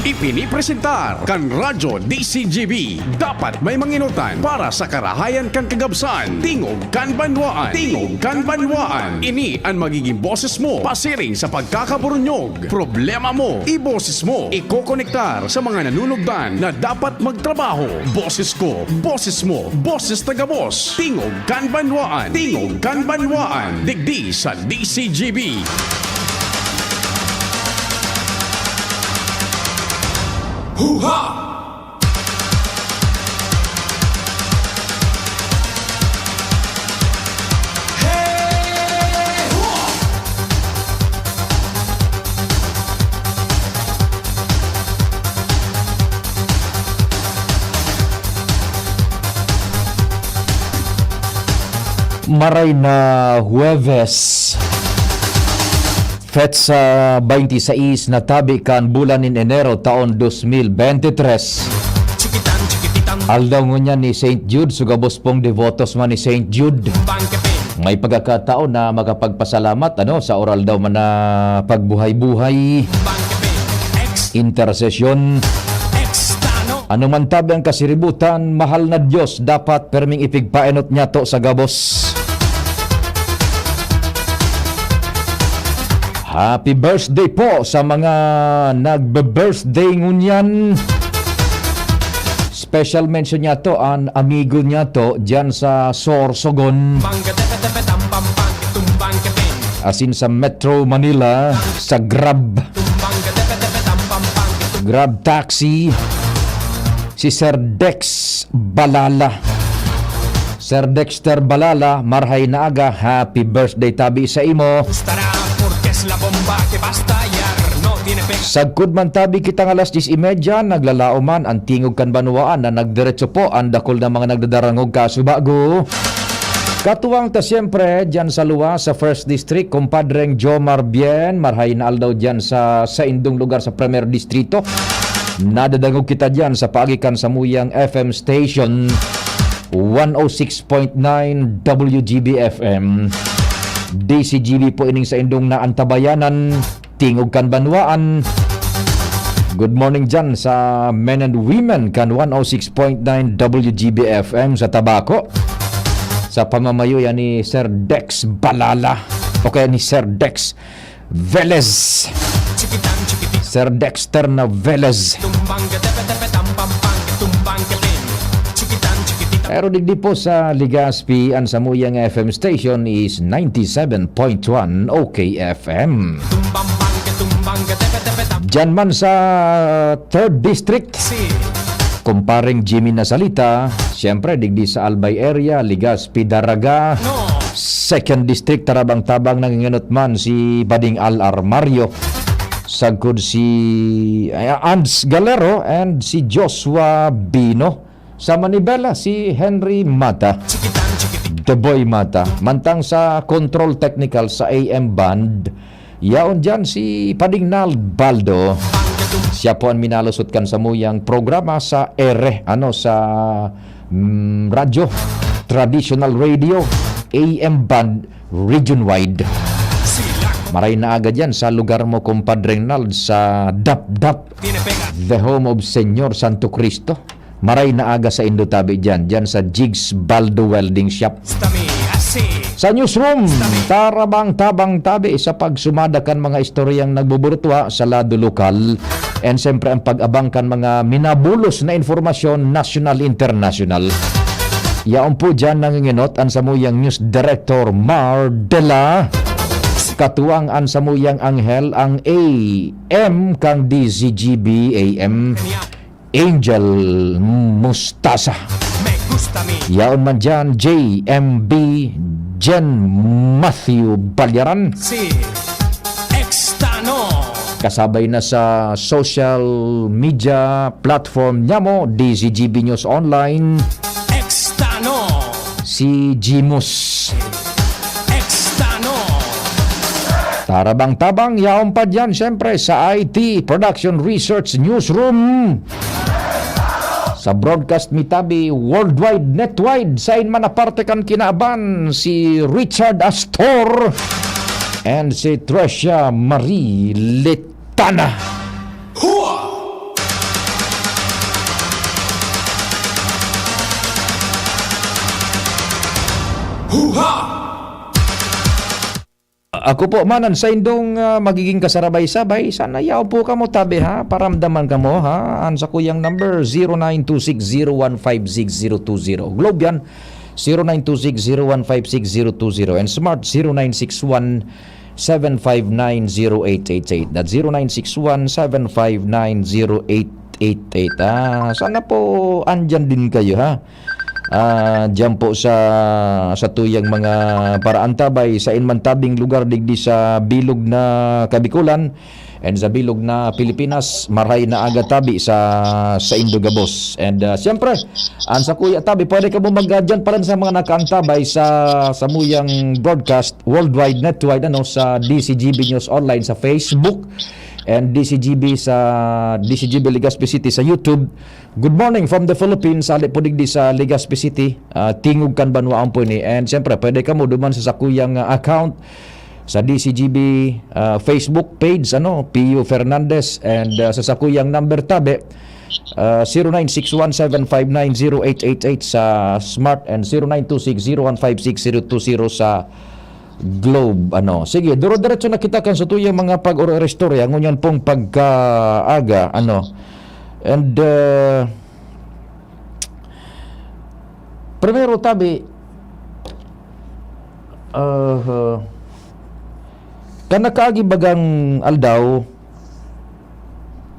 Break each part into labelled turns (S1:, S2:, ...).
S1: Ipinipresentar kan Radyo DCGB. Dapat may manginutan para sa karahayan kan kagabsan. Tingog kan banwaan. Tingog kan banwaan. Ini ang magiging boses mo pasiring sa pagkakaburunyog. Problema mo, iboses mo. Ikokonektar sa mga nanunugdan na dapat magtrabaho. Boses ko, boses mo, boses taga-boss. Tingog kan banwaan. Tingog kan banwaan. Digdi sa DCGB. Hoo-ha!
S2: Maray na Huwebes, Fetsa 26 na tabi kan bulan in Enero taon 2023. Aldaw ngunya ni St. Jude, sugabos pong devotos man ni St. Jude. May pagkakataon na magapagpasalamat sa oral daw man na pagbuhay-buhay, intersesyon. Ano man tabi ang kasiributan, mahal na Diyos dapat perming ipigpaenot niya to sa gabos. Happy birthday po sa mga nagbe-birthday ngunyan. Special mention niya to ang amigo niya to dyan sa Sorsogon, asin sa Metro Manila, sa Grab Taxi, si Sir Dex Balala. Sir Dexter Balala, marhay na aga, happy birthday tabi sa imo. Sagkod man tabi kita ng alas 10:30, naglalao man ang tingog kan banwaan na nagdiretso po ang dakol na mga nagdadarangog kasubago. Katuwang ta siyempre dyan sa luwa sa 1st District, kumpadreng Jomar Bien, marhay na aldaw dyan sa indong lugar sa Premier Distrito. Nadadangog kita dyan sa paagikan sa Muyang FM Station 106.9 WGB FM. DCGB po ining sa indong na antabayanan, tingog kan banwaan. Good morning dyan sa men and women kan 106.9 WGB FM sa Tabaco. Sa pamamayo yan ni Sir Dex Balala, o kaya ni Sir Dex Velez, Sir Dexter na Velez. Pero digdi po sa Legazpi, ang Samuyang FM station is 97.1 OKFM. Diyan man sa 3rd District, kumparing Jimmy na salita, siyempre digdi sa Albay area, Legazpi, Daraga. 2nd District, tarabang-tabang nanginginot man si Bading Al Armario. Sagkod si Ans Galero and si Joshua Bino. Sa Manibela, si Henry Mata, The Boy Mata. Mantang sa Control Technical sa AM Band, yaon dyan si Padignal Baldo. Siya po ang minalusot kan sa muyang programa sa ere, sa radyo, traditional radio, AM Band, region-wide. Maray na agad yan sa lugar mo, kumpadreng Nald, sa Dap-Dap, the home of Senyor Santo Cristo. Maray na aga sa Indotabi dyan sa Jigs Baldo Welding Shop. Sa newsroom, tarabang-tabang tabi sa pagsumadakan mga istoryang nagbuburutwa sa lado lokal, and siyempre ang pag-abangkan mga minabulos na informasyon national, international. Yaon po dyan nanginginot ang Samuyang News Director Mar Dela, katuwang ang Samuyang Anghel, ang AM kang DZGB AM Angel Mustasa. Yaon man dyan JMB Jen Matthew Balyaran.
S3: Si Extano.
S2: Kasabay na sa social media platform niya mo, DZGB News Online.
S3: Extano.
S2: Si Jimus.
S3: Extano.
S2: Tarabang-tabang yaon pa dyan siyempre sa IT Production Research Newsroom. Sa broadcast mitabi worldwide, netwide, sain man aparte kan kinaaban si Richard Astor and si Tricia Marie Letana. Ako po manan sa indong magiging kasarabay-sabay, sana yaw po ka mo tabi ha, paramdaman ka mo ha, an sa kuyang number 0926-0156020. Globe yan, 0926-0156020 and Smart 0961-759-0888. That's 0961-759-0888. Sana po andyan din kayo ha. Diyan po sa tuyang mga paraan tabay sa inmantabing lugar digdi sa bilog na Kabikulan and sa bilog na Pilipinas, maray na aga tabi sa Indogabos. And siyempre, sa kuya tabi, pwede ka mo mag-dyan pa rin sa mga nakaantabay sa muyang broadcast worldwide, netwide, sa DCGB News Online sa Facebook and DCGB Legazpi City sa YouTube. Good morning from the Philippines, ali po digdi sa Legazpi City, tingog kan banwaan po ni. And siyempre, pwede ka mo duman sa sakuyang account sa DCGB Facebook page, Pio Fernandez, and sa sakuyang number tabi, 0961-759-0888 sa Smart and 0926-0156020 sa Globe. Sige, duro-diretso na kita kan sa tuyang mga pag-oro-restorya ngunyan pong pagkaaga, and primero tabi, kanakaagi bagang aldaw,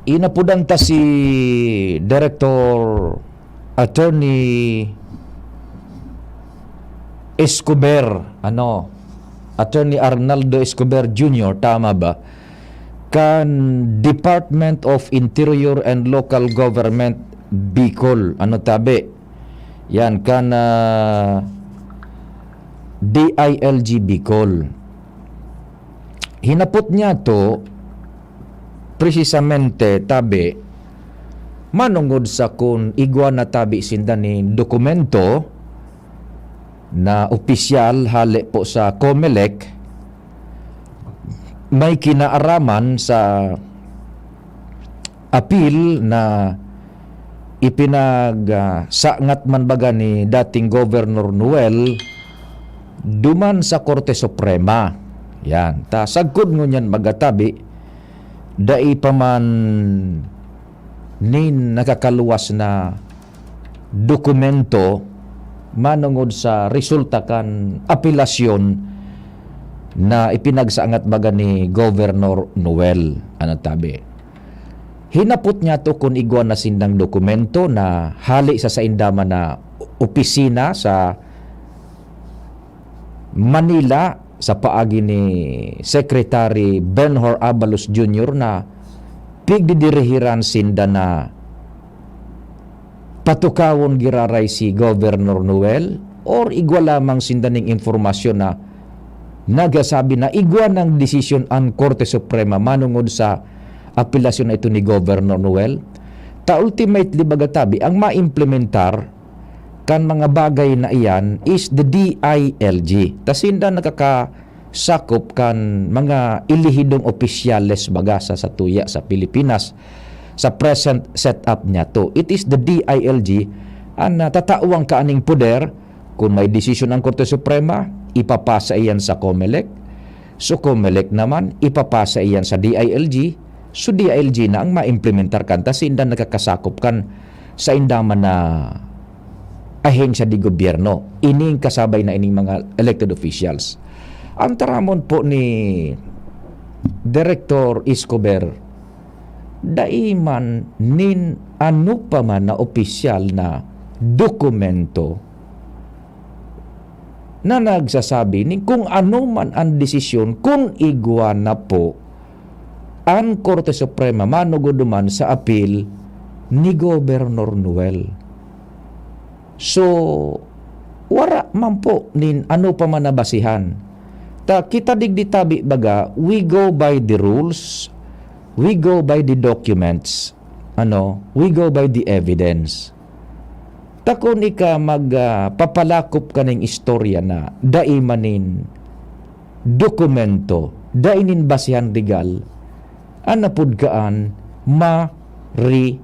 S2: inapudan ta si Director Attorney Escobar, Attorney Arnaldo Escobar Jr., tama ba? Kan Department of Interior and Local Government Bicol, tabi? Yan, kan DILG Bicol. Hinapot niya to precisamente tabi manungod sa kun igwa na tabi sinda ni dokumento na opisyal hali po sa COMELEC may kinaaraman sa appeal na ipinagsangat man baga ni dating Governor Noel duman sa Korte Suprema. Yan, sagkod ngunyan magatabi dai pa man nin nakakaluwas na dokumento manungod sa resulta kan apelasyon na ipinagsangat baga ni Governor Noel. Tabi? Hinapot niya to kung igwa na sindang dokumento na hali sa indama na opisina sa Manila sa paagi ni Secretary Benhur Abalos Jr. na pigdidirihiran sinda na patukawon giraray si Governor Noel or igwa lamang sinda ning informasyon na nagasabi na igwa ng desisyon ang Korte Suprema manungod sa apelasyon na ito ni Governor Noel. Ultimately bagatabi ang maimplementar kan mga bagay na iyan is the DILG. Tasinda nakakasakop kan mga ilihidong opisyales bagasa sa tuya sa Pilipinas sa present setup niya to. It is the DILG ang tatauwang kaaning poder kung may desisyon ang Korte Suprema, ipapasa iyan sa COMELEC. So COMELEC naman, ipapasa iyan sa DILG. So DILG na ang maimplementar kan. Tasinda nakakasakop kan sa indaman na ahensya di gobyerno, ining kasabay na ining mga elected officials. Ang taramon po ni Director Escobar, daiman nin ano pa man na opisyal na dokumento na nagsasabi ni kung ano man ang desisyon, kung igwa na po ang Korte Suprema manugoduman sa appeal ni Governor Noel. So, wara man po nin ano pa man nabasihan. Kita digdi tabi baga, we go by the rules, we go by the documents, we go by the evidence. Kung ika magpapalakop ka ng istorya na daimanin dokumento, dainin basihan legal, anapod kaan ma-retest.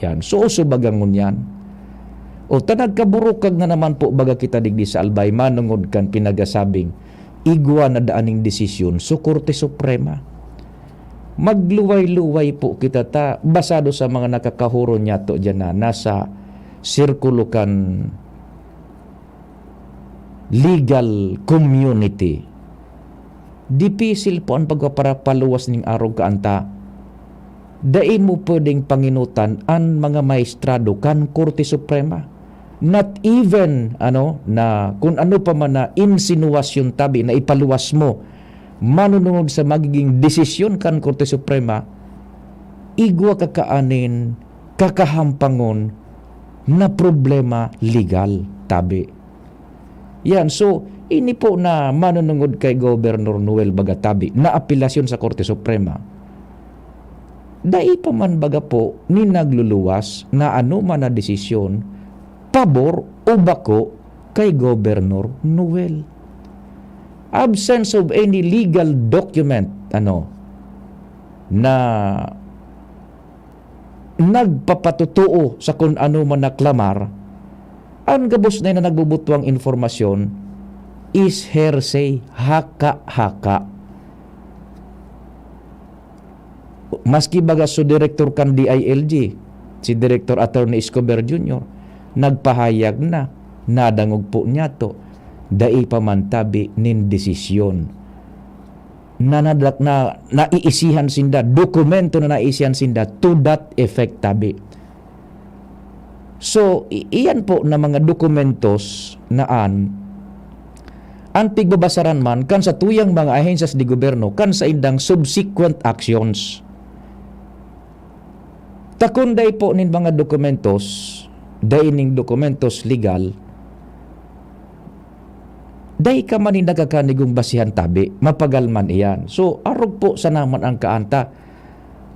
S2: Yan. So, uso bagangon yan. O tanagkaburukag na naman po baga kita digdi sa Albay manungod kan pinagasabing igwa na daaning desisyon sa Korte Suprema. Magluway-luway po kita ta basado sa mga nakakahuro niya to dyan na nasa sirkulo kan legal community. Dipisil po ang pagpaparapaluwas ning arog kaanta. Dai mo pwedeng panginutan ang mga maestrado kan Korte Suprema. Not even na kung ano pa man na insinuasyon tabi na ipaluwas mo manunungod sa magiging desisyon kan Korte Suprema, igwa kakaanin kakahampangon na problema legal tabi. Yan, so ini po na manunungod kay Governor Noel Bagatabi na apelasyon sa Korte Suprema. Dai pa man baga po ni nagluluwas na ano man na desisyon pabor o bako kay Governor Noel. Absence of any legal document na nagpapatutuo sa kung ano man naklamar, ang gabos na nagbubutuang informasyon is hearsay, haka-haka. Maski baga so director kan DILG, si Director Attorney Escobar Jr., nagpahayag na, nadangog po niya to, dai pa man tabi nin desisyon. Naiisihan sinda, dokumento na naisihan sinda to that effect tabi. So, iyan po na mga dokumentos na ang tigbabasaran man kan sa tuyang mga ahensyas di gobyerno kan sa indang subsequent actions. Takunday po nin mga dokumentos, daining dokumentos legal, day ka man nagkakanigong basihan tabi, mapagal man iyan. So, arog po sa naman ang kaanta.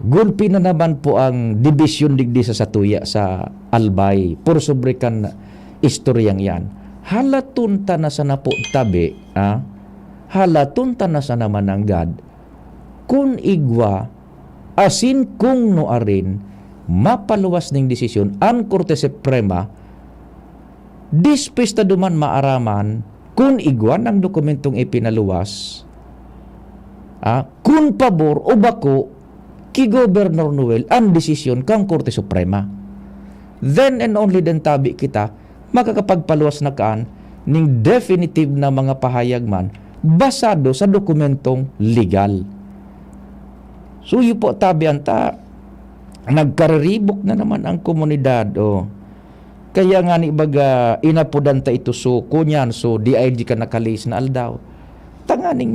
S2: Gulpi na naman po ang division digdi sa satuya sa Albay. Por sobre kan istoryang yan. Halatunta na sana po tabi, halatunta na sana naman ang God, kung igwa, asin kung noarin, mapaluwas ng desisyon ang Korte Suprema, dispesta duman maaraman kung igwan ang dokumentong ipinaluwas, kung pabor o bako ki Governor Noel ang desisyon kang Korte Suprema. Then and only then tabi kita makakapagpaluwas na kaan ning definitive na mga pahayag man basado sa dokumentong legal. So yun po tabi anta, nagkariribok na naman ang komunidad. Kaya nga ni baga inapudan ta ito so kunyan so DIG ka nakalis na aldaw. Tanganing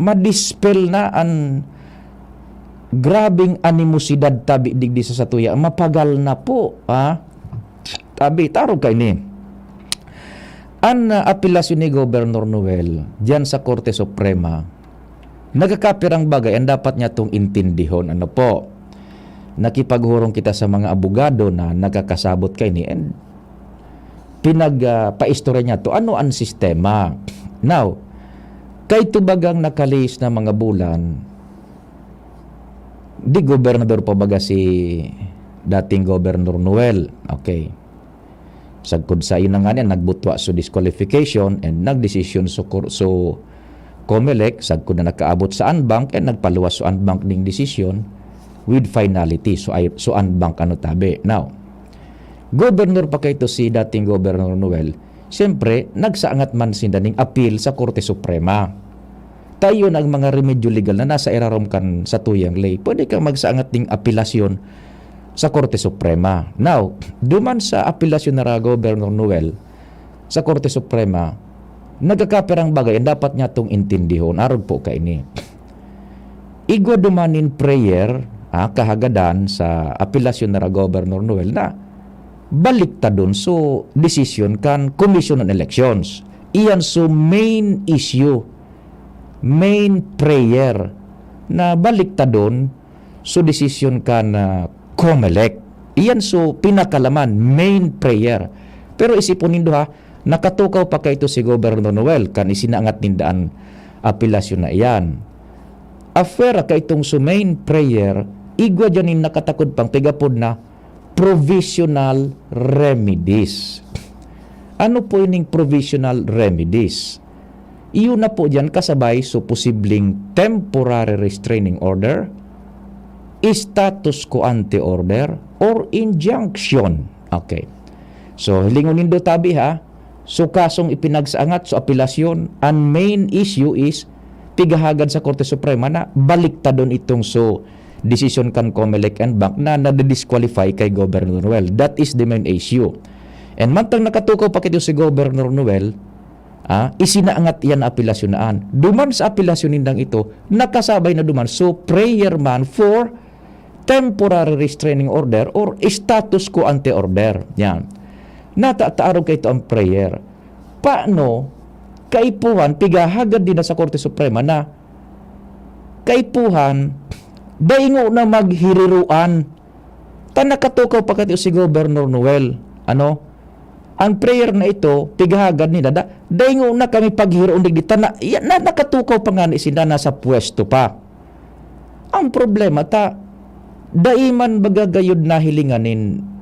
S2: ma-dispel na ang grabing animosidad tabi digdi sa satuya. Mapagal na po. Tabi, tarog kay ni. Ang apelasyon ni Governor Noel diyan sa Korte Suprema, nagkakapirang bagay ang dapat niya itong intindihon. Ano po? Nakipaghurong kita sa mga abogado na nagkakasabot kay ni and pinagpaistorya niya to ano ang sistema. Now, kay tubagang nakalis na mga bulan, di gobernador pa baga si dating Governor Noel. Okay. Sagkod sa ina nga niya, nagbutwa so disqualification and nagdesisyon so COMELEC, sagkod na nakaabot sa unbank and nagpaluwas so unbank ning desisyon with finality. So unbank ano tabi. Now, Governor pa kayo si dating Governor Noel, siyempre, nagsaangat man sinda ning appeal sa Korte Suprema. Tayo ang mga remedyo legal na nasa irarom kan sa tuyang lay. Pwede kang magsaangat ning apelasyon sa Korte Suprema. Now, duman sa apelasyon na Governor Noel sa Korte Suprema, nagkakapirang bagay ang dapat niya itong intindihon. Arog po kaini. Igwa dumanin prayer, kahagadan sa apelasyon na Governor Noel na balik ta dun so decision kan Commission on Elections. Iyan so main issue, main prayer na balik ta dun so decision kan COMELEC. Iyan so pinakalaman, main prayer. Pero isipon nindo nakatukaw pa kayo si Governor Noel kan isinaangat nindaan apelasyon na iyan. Afera ka itong so main prayer, igwa dyanin nakatakod pang tigapod na provisional remedies. ano po ining provisional remedies? Iyon na po dyan kasabay so posibleng temporary restraining order, status quo ante order, or injunction. Okay. So, hilingunin do tabi ha. So, kasong ipinagsaangat sa apelasyon, ang main issue is pigahagad sa Korte Suprema na baliktadon itong so decision kan COMELEC and Bank na nadisqualify kay Governor Noel. That is the main issue. And mantang nakatukaw pa kito si Governor Noel, isinaangat yan apelasyon naan. Duman sa apelasyon nindang ito, nakasabay na duman. So, prayer man for temporary restraining order or status quo ante order. Yan. Natataarog kayo ito ang prayer. Paano kaipuhan, pigahagad din na sa Korte Suprema na kaipuhan, daingo na maghiriruan. Nakatukaw pa kayo si Governor Noel. Ang prayer na ito, pigahagad nila, daingo na kami paghiroon digdi. Nakatukaw pa nga ni sila nasa pwesto pa. Ang problema, daiman bagagayod na hilinganin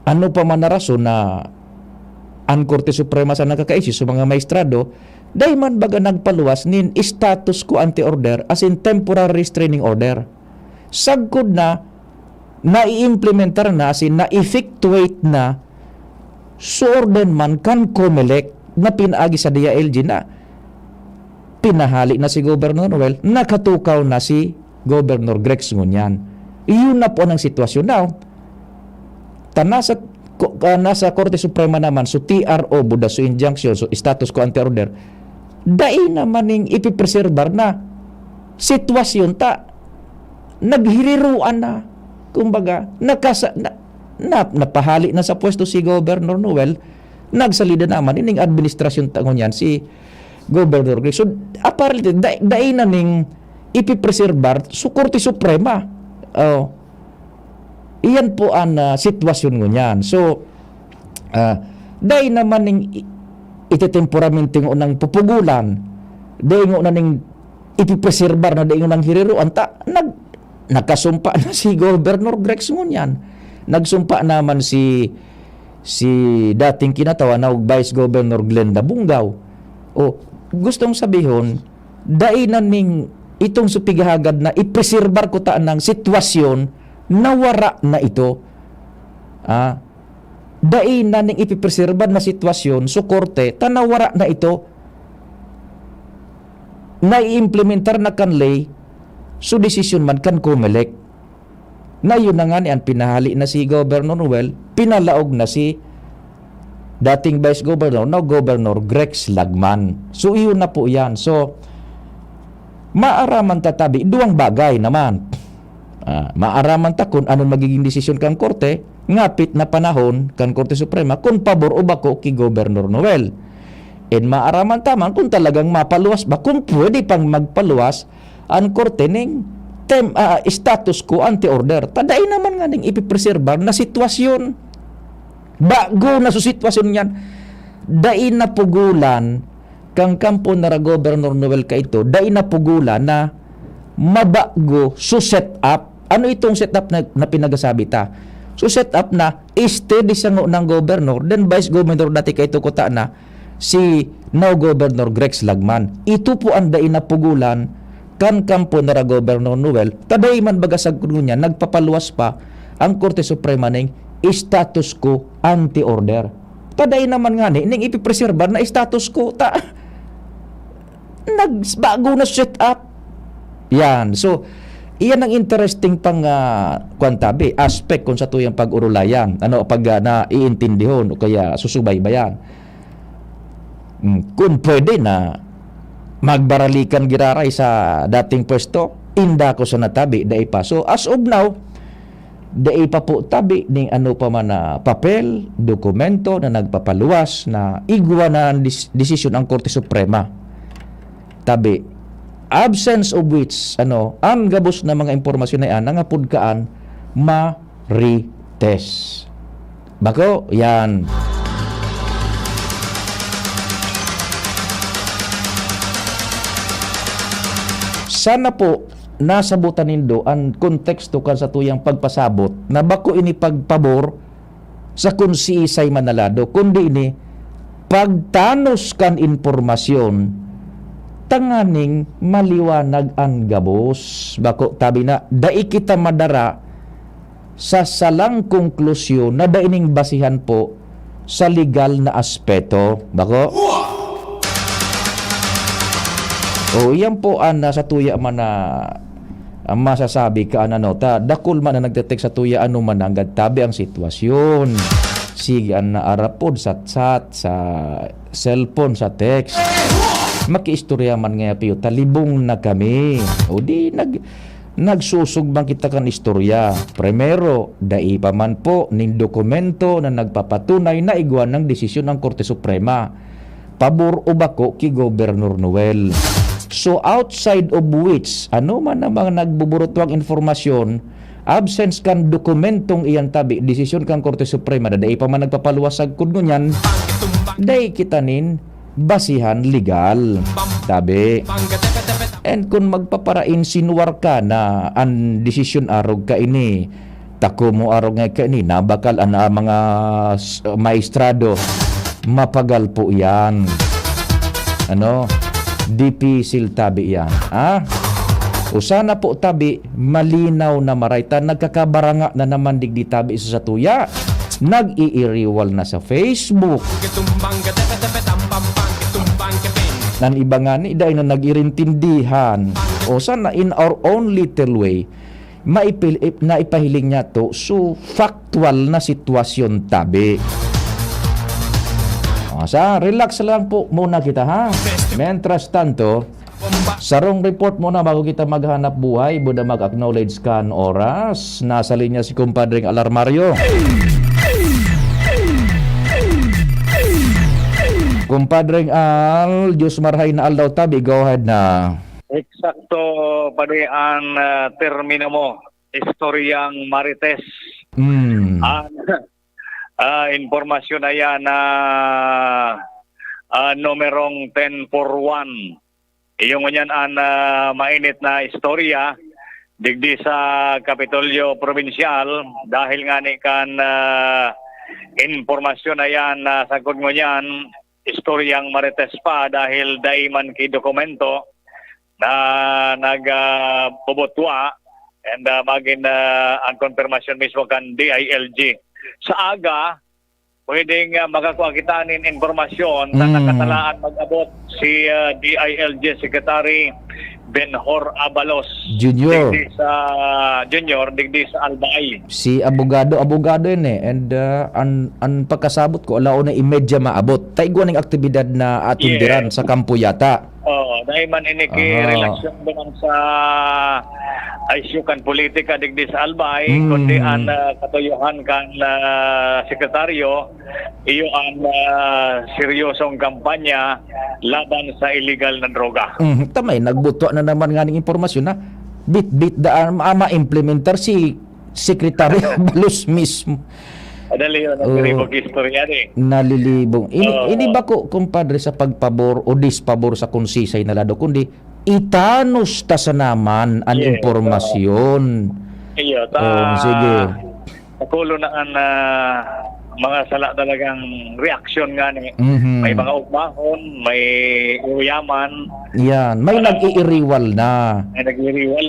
S2: ano pa man na rason na ang Korte Suprema sa nakakaisip sa mga maestrado, daiman baga nagpaluwas nin status quo ante order as in temporary restraining order. Sagkod na nai-implementar na as in na-effectuate na so order man kan COMELEC na pinaagi sa DILG na pinahali na si Governor Noel, nakatukaw na si Governor Grex Ngunyan. Iyon na po ang sitwasyon now. Nasa Korte Suprema naman, so TRO, buda so injunction, so status quo ante order, dai naman ning ipipreserbar na sitwasyon naghiriruan na. Kumbaga, napahali na sa pwesto si Governor Noel, nagsalida naman ining administrasyon tangon yan si Governor Grex. So, apparently, dai na ning ipipreserbar so Korte Suprema. Iyan po ang sitwasyon ngunyan. So, dahil naman ning ititemporamente ng pupugulan, dahil nga ning ipipreserbar na dahil ng hiriruan, nakasumpa na si Governor Grex ngunyan. Nagsumpa naman si dating kinatawa na Vice Governor Glenda Bungaw. Gustong sabihin, dahil na ning itong supigahagad na ipreserbar ko ng sitwasyon nawara na ito. Dai na ning ipipreserbar na sitwasyon so korte, nawara na ito. Nai-implementar na kanlay so decision man kan COMELEC. Na yun na nga ni ang pinahali na si Governor Noel, pinalaog na si dating Vice Governor, now Governor Grex Lagman. So iyon na po yan. So maaraman tatabi, duwang bagay naman. Maaraman ta kung anong magiging desisyon kang korte, ngapit na panahon kang Korte Suprema kung pabor o bako ki Governor Noel. And maaraman taman kung talagang mapaluwas ba, kung pwede pang magpaluwas ang korte ning status quo ante order. Taday naman nga ning ipipreserbar na sitwasyon. Bago na sa sitwasyon yan, dai na pugulan kang kampo na Governor Noel ka ito, dai na pugulan na mabago so set up. Ano itong setup na pinagasabi ta? So setup na steady sa ng governor, then vice governor dati kay ito kuta na si now Governor Grex Lagman. Ito po ang dain na pugulan kan kampo na Governor Noel. Taday man bagasag niya, nagpapaluwas pa ang Korte Suprema ng status quo ante order. Taday naman nga ni ning ipipreserbar na status quo nagbago na setup. Yan. So iyan ang interesting pang kwantabi, aspect kung sa tuyang pag-urulayan, pag naiintindihon o kaya susubaybayan. Kung pwede na magbaralikan giraray sa dating pwesto, inda ko sa natabi, dai pa. So as of now, dai pa po tabi ning pa man na papel, dokumento na nagpapaluwas na igwa na desisyon ang Korte Suprema. Tabi, absence of which ang gabos na mga impormasyon na yan nangapod kaan ma-retest. Bako, yan. Sana po nasabutan nindo ang konteksto kan sa tuyang pagpasabot na bako ini pagpabor sa kunsisay manalado, kundi ini pagtanos kan informasyon tanganing maliwanag ang gabos. Bako tabi na dai kita madara sa salang konklusyon na daining basihan po sa legal na aspeto. Bako? O iyan po sa tuya man na masasabi ka ta dakol man na nagdetek sa tuya ano man ang tabi ang sitwasyon. Sige na arapod sa chat, sa cellphone, sa text. Makiistorya man nga piyo, talibong na kami. O di nagsusugbang kita kan istorya. Primero, dai pa man po ning dokumento na nagpapatunay na iguan ng desisyon ng Korte Suprema. Pabor o bako ki Gobernador Noel. So outside of which, ano man ang mga nagbuburotwang informasyon, absence kan dokumentong iyan tabi, desisyon kan Korte Suprema, daday pa man nagpapaluwasag kun ngunyan, day kitanin basihan legal. Tabi. And kung magpaparain sinuwar ka na ang desisyon arog ka ini, tako mo arog nga ka ini, nabakal ang mga maestrado, mapagal po yan. Ano? Dipisil tabi yan. Usana po tabi, malinaw na marayta, nagkakabaranga na naman digdi tabi isa sa tuya. Nag-iiriwal na sa Facebook. Nan iba nga ni, dahil na nag-irintindihan. O sana in our own little way, na ipahiling niya to, so factual na sitwasyon tabi. Relax lang po muna kita ha. Mentras tanto, sarong report muna bago kita maghanap buhay. Buda mag-acknowledge kan oras. Nasa linya si kumpadring Alarmario. Kumpadring Al, Diyos marhay na Al daw tabi. Go ahead na.
S4: Eksakto padi ang termino mo. Istoryang Marites. Informasyon na yan na numerong 1041. Iyong yan ang mainit na istorya digdi sa Kapitolyo Provincial dahil nga ni kan informasyon na yan sagod mo yan istoryang Marites pa dahil daiman ki dokumento na nagbubutwa and maging ang konfirmasyon mismo kan DILG. Sa aga, pwedeng makakuha kita nin informasyon na nakatalaan mag-abot si DILG Secretary Benhor Abalos
S2: Junior.
S4: Digdi sa Albay.
S2: Si abogado yun and ang pagkasabot ko alao na imedya maabot. Taigwa ng aktibidad na atundiran sa kampo yata.
S4: Dahil man iniki relasyon naman sa isyukan politika digdi sa Albay, kundi ang katuyuhan kan sekretaryo, iyo ang seryosong kampanya laban sa illegal na droga.
S2: Tamay, nagbutwa na naman nga ng informasyon na bit-bit daan ma-implementar si Secretary Abalos mismo.
S4: Adali yun, nalilibog istorya
S2: nalilibong. Ini ba ko, kumpadre, sa pagpabor o dispabor sa konsisay na lado, kundi itanos ta sa naman ang impormasyon.
S4: Iyo,
S2: sige.
S4: Nakulo na ang mga sala talagang reaksyon nga ni. May mga ugmahon, may uyaman.
S2: Yan, may nag-iiriwal na.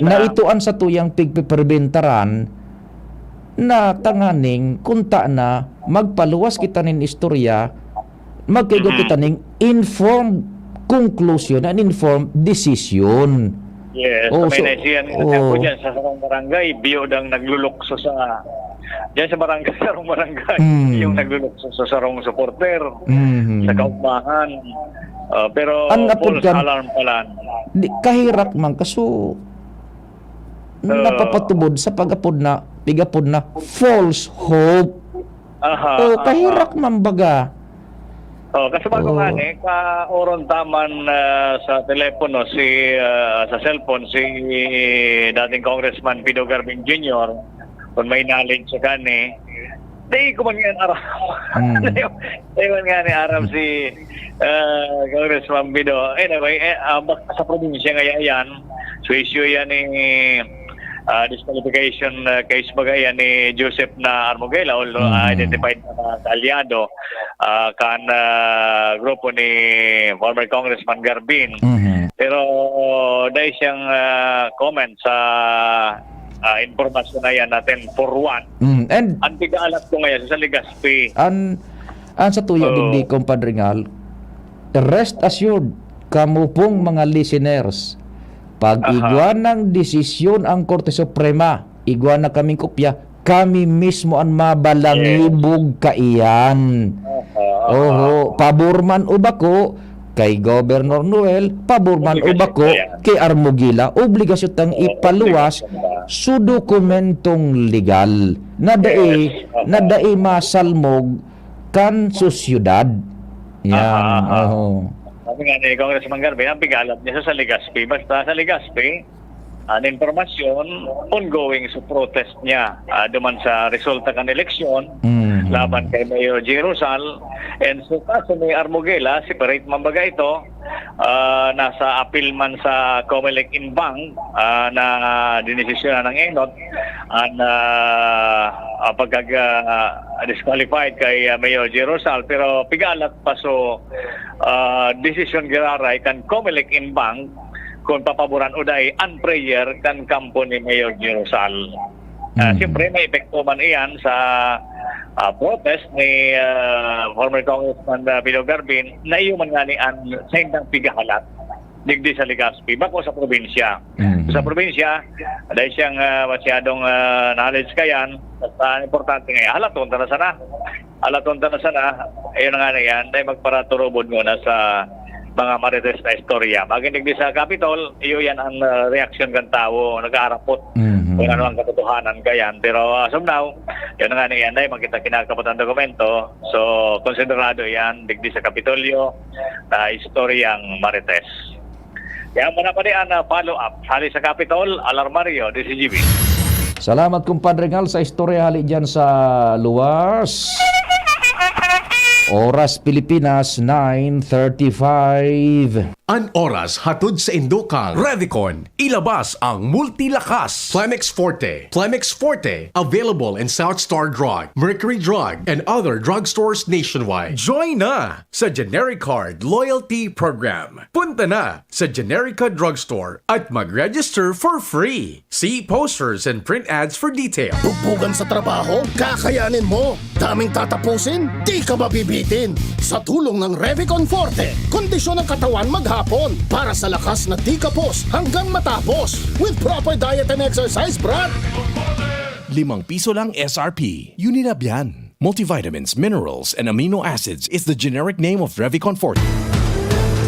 S2: Na ituan sa tuyang pigpiperbentaran na tanganing kunta na magpaluwas kita nin istorya, magkaigo kita ning informed conclusion and informed decision.
S4: Yes, may naisiyan ako dyan sa sarong barangay, biyodang naglulukso sa dyan sa barangay, sarong barangay, yung naglulukso sa sarong supporter, sa kaugmahan. Pero false alarm pala.
S2: Kahirak man, kaso napapatubod sa pigapod na false hope. Kahirak man baga.
S4: Kasi bago nga ka-oron taman sa telepono sa cellphone si dating Congressman Pido Garbin Jr. kung may knowledge sa kani. Dahil ko man nga aram. Dahil man nga aram si Congressman Pido. Anyway, sa probinsya nga yan, so issue yan disqualification case bagay ni Joseph na Armogela, although identified na kaalyado kan grupo ni former Congressman Garbin. Pero dahil siyang comment sa informasyon na yan natin for one.
S2: And
S4: Ang tiga-alat ko ngayon sa Legazpi.
S2: an sa tuya digdi Compadre Ngal, rest assured kamo pong mga listeners, pag igwan ng desisyon ang Korte Suprema, igwan na kaming kopya, kami mismo ang mabalangibog kaiyan. Oho, paborman ubako kay Governor Noel, paborman ubako kay Armogila, obligasyon tang ipaluwas su dokumentong legal na dai masalmog kan sa syudad. Yan. Oho.
S4: Sabi nga ni Congressman Garbin, ang pigalat niya sa Legazpi. Basta sa Legazpi, ang informasyon, ongoing sa protest niya duman sa resulta kan eleksyon laban kay Mayor Jerusal. And so kaso ni Armogela, separate man baga ito, nasa appeal man sa Comelec Inbank na dinesisyon ng ENOT and disqualified kay Mayor Jerusal. Pero pigalat pa so decision giraray kan Comelec Inbank kung papaboran o dahil unprayer kan kampo ni Mayor Jerusal. Siyempre may epekto man iyan sa protest ni former Congressman Pino Garbin na iyo man nga ni sa hindang pigahalat digdi sa Legazpi bako sa probinsya. Sa probinsya dahil siyang masyadong knowledge kayan at importante ngayon halaton na sana ayun nga na yan dahil magparaturubod muna sa mga marites na istorya. Maginig sa Capitol, iyo yan ang reaksyon ng tao, nag-aarapot kung ano ang katotohanan kayan. Pero as of now, yun nga na yan, dahil magkita kinakapot ang dokumento. So, konsiderado yan, digdi sa Kapitolyo, na istoryang marites. Kaya muna pa diyan follow-up. Hali sa Capitol, Alarmario, DCGB.
S2: Salamat Compadre Ngal sa istorya hali dyan sa luwas. Oras Pilipinas 9:35.
S1: An oras hatod sa Indokang Revicon, ilabas ang multilakas Plemex Forte. Plemex Forte, available in South Star Drug, Mercury Drug, and other drugstores nationwide. Join na sa Genericard Loyalty Program. Punta na sa Generica Drugstore at mag-register for free. See posters and print ads for detail.
S5: Bugbugan sa trabaho, kakayanin mo. Daming tatapusin, di ka mabibitin. Sa tulong ng Revicon Forte, kondisyon ng katawan maghapon para sa lakas na di kapos hanggang matapos. With proper diet and exercise, Brad.
S6: ₱5 lang SRP. Unilab yan. Multivitamins, minerals, and amino acids is the generic name of Revicon Forte.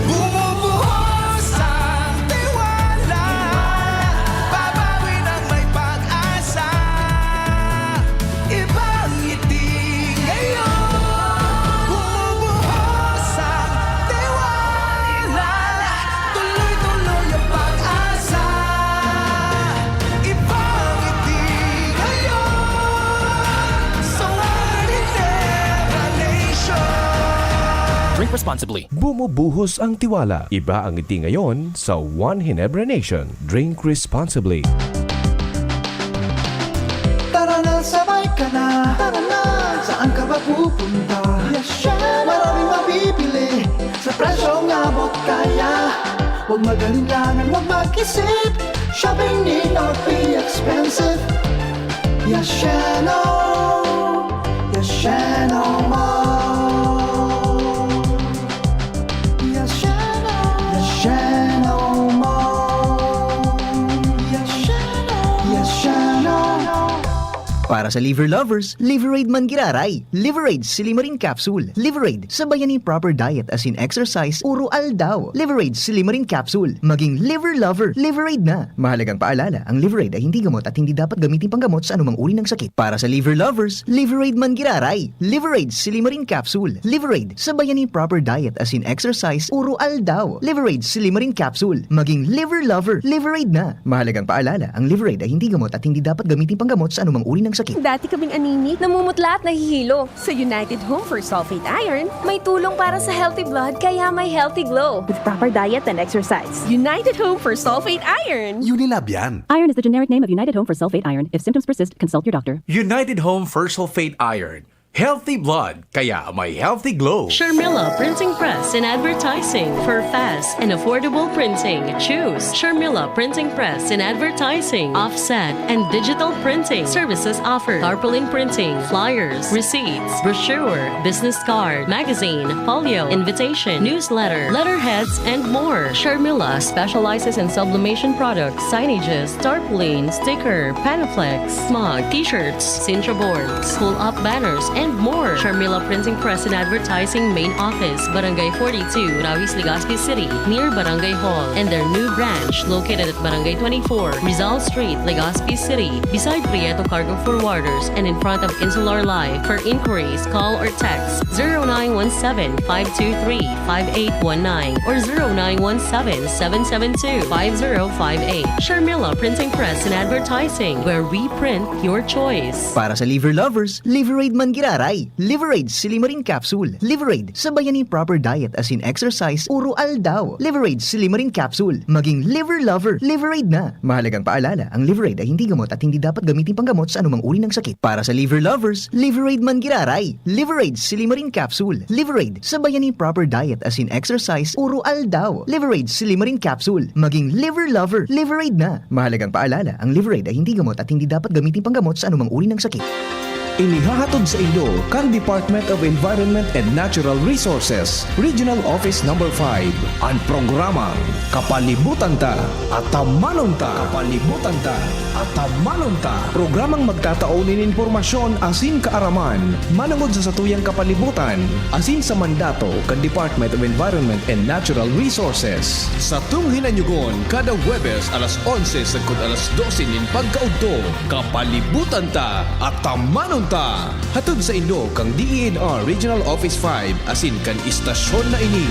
S3: Bumubuhos ang tiwala, babawi ng may pag-asa. Ibang ngiti ngayon. Bumubuhos ang tiwala, tuloy-tuloy ang pag-asa. Ibang ngiti ngayon sa Ordinary Nation.
S6: Drink responsibly.
S7: Bumubuhos ang tiwala. Iba ang ngiti ngayon sa One Ginebra Nation. Drink responsibly.
S8: Tara na, sabay ka na. Tara na, saan ka ba pupunta? Maraming mabibili sa presyong abot kaya. Huwag magalinlangan, huwag mag-isip. Shopping need not be expensive. Yasheno Mall. Yasheno Mall. Yasheno.
S9: Para sa liver lovers, Liverade man giraray. Liverade Silimarin Capsule. Liverade, sabayan ni proper diet as in exercise, uro aldaw. Liverade Silimarin Capsule. Maging liver lover, Liverade na. Mahalagang paalala, ang Liverade ay hindi gamot at hindi dapat gamitin panggamot sa anumang uri ng sakit. Para sa liver lovers, Liverade man giraray. Liverade Silimarin Capsule. Liverade, sabayan ni proper diet as in exercise, uro aldaw. Liverade Silimarin Capsule. Maging liver lover, Liverade na. Mahalagang paalala, ang Liverade ay hindi gamot at hindi dapat gamitin panggamot sa anumang uri ng sakit. sakit.
S10: Dati kaming anemic, namumutla at nahihilo. Sa United Home for Sulfate Iron, may tulong para sa healthy blood kaya may healthy glow. With proper diet and exercise. United Home for Sulfate Iron.
S6: Unilab yan.
S11: Iron is the generic name of United Home for Sulfate Iron. If symptoms persist, consult your doctor.
S7: United Home for Sulfate Iron. Healthy blood, kaya may healthy glow.
S12: Sharmila Printing Press and Advertising for fast and affordable printing. Choose Sharmila Printing Press and Advertising, offset and digital printing. Services offered: tarpaulin printing, flyers, receipts, brochure, business card, magazine, folio, invitation, newsletter, letterheads, and more. Sharmila specializes in sublimation products, signages, tarpaulin, sticker, panaflex, smug, t-shirts, cincha boards, pull-up banners, and more. Sharmila Printing Press and Advertising Main Office, Barangay 42, Rawis, Legazpi City, near Barangay Hall, and their new branch located at Barangay 24, Rizal Street, Legazpi City, beside Prieto Cargo Forwarders and in front of Insular Life. For inquiries, call or text 0917-523-5819 or 0917-772-5058. Sharmila Printing Press and Advertising, where we print your choice.
S9: Para sa liver lovers, Liveraid Mangiraray. Liveraid Silimarin Capsule. Liveraid sa bayaning proper diet as in exercise, puro aldaw. Liveraid Silimarin Capsule. Maging liver lover. Liveraid na. Mahalagang paalala, ang Liveraid ay hindi gamot at hindi dapat gamitin panggamot sa anumang uri ng sakit. Para sa liver lovers, Liveraid Mangiraray. Liveraid Silimarin Capsule. Liveraid sa bayaning proper diet as in exercise, puro aldaw. Liveraid Silimarin Capsule. Maging liver lover. Liveraid na. Mahalagang paalala, ang Liveraid ay hindi gamot at hindi dapat gamitin panggamot sa anumang uri ng sakit.
S13: Inihahatod sa inyo kan Department of Environment and Natural Resources, Regional Office No. 5, ang programang Kapalibutan Ta at Tamanon Ta. Kapalibutan Ta at Tamanon Ta. Programang magtataunin informasyon asin kaaraman, manungod sa satuyang kapalibutan, asin sa mandato kan Department of Environment and Natural Resources.
S1: Sa tunghinanyugon, kada Huwebes alas 11 sagkod alas 12 nin pagkaudto, Kapalibutan Ta at Tamanon Ta. Hatod sa inyo kang DENR Regional Office 5 asin kan istasyon na ini.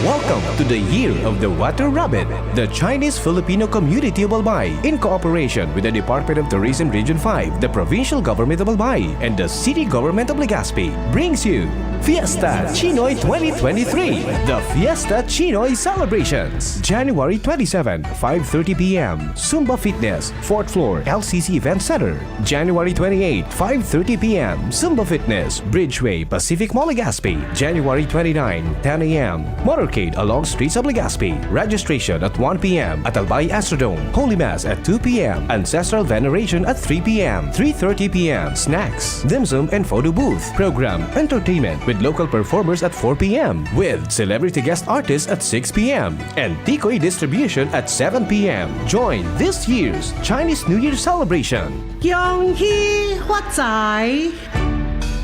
S7: Welcome to the Year of the Water Rabbit. The Chinese-Filipino Community of Albay, in cooperation with the Department of Tourism Region 5, the Provincial Government of Albay, and the City Government of Legazpi, brings you Fiesta Chinoy 2023, the Fiesta Chinoy Celebrations. January 27, 5:30 p.m. Zumba Fitness, 4th floor, LCC Event Center. January 28, 5:30 p.m. Zumba Fitness, Bridgeway, Pacific Mall, Legazpi. January 29, 10 a.m. Motorcade along streets of Legazpi. Registration at 1 p.m. at Albay Astrodome. Holy Mass at 2 p.m. Ancestral Veneration at 3 p.m. 3:30 p.m. Snacks, dim sum and photo booth. Program, entertainment with local performers at 4 p.m. with celebrity guest artists at 6 p.m. and Tikoy distribution at 7 p.m. Join this year's Chinese New Year celebration.
S3: Yonghi, Huatsai.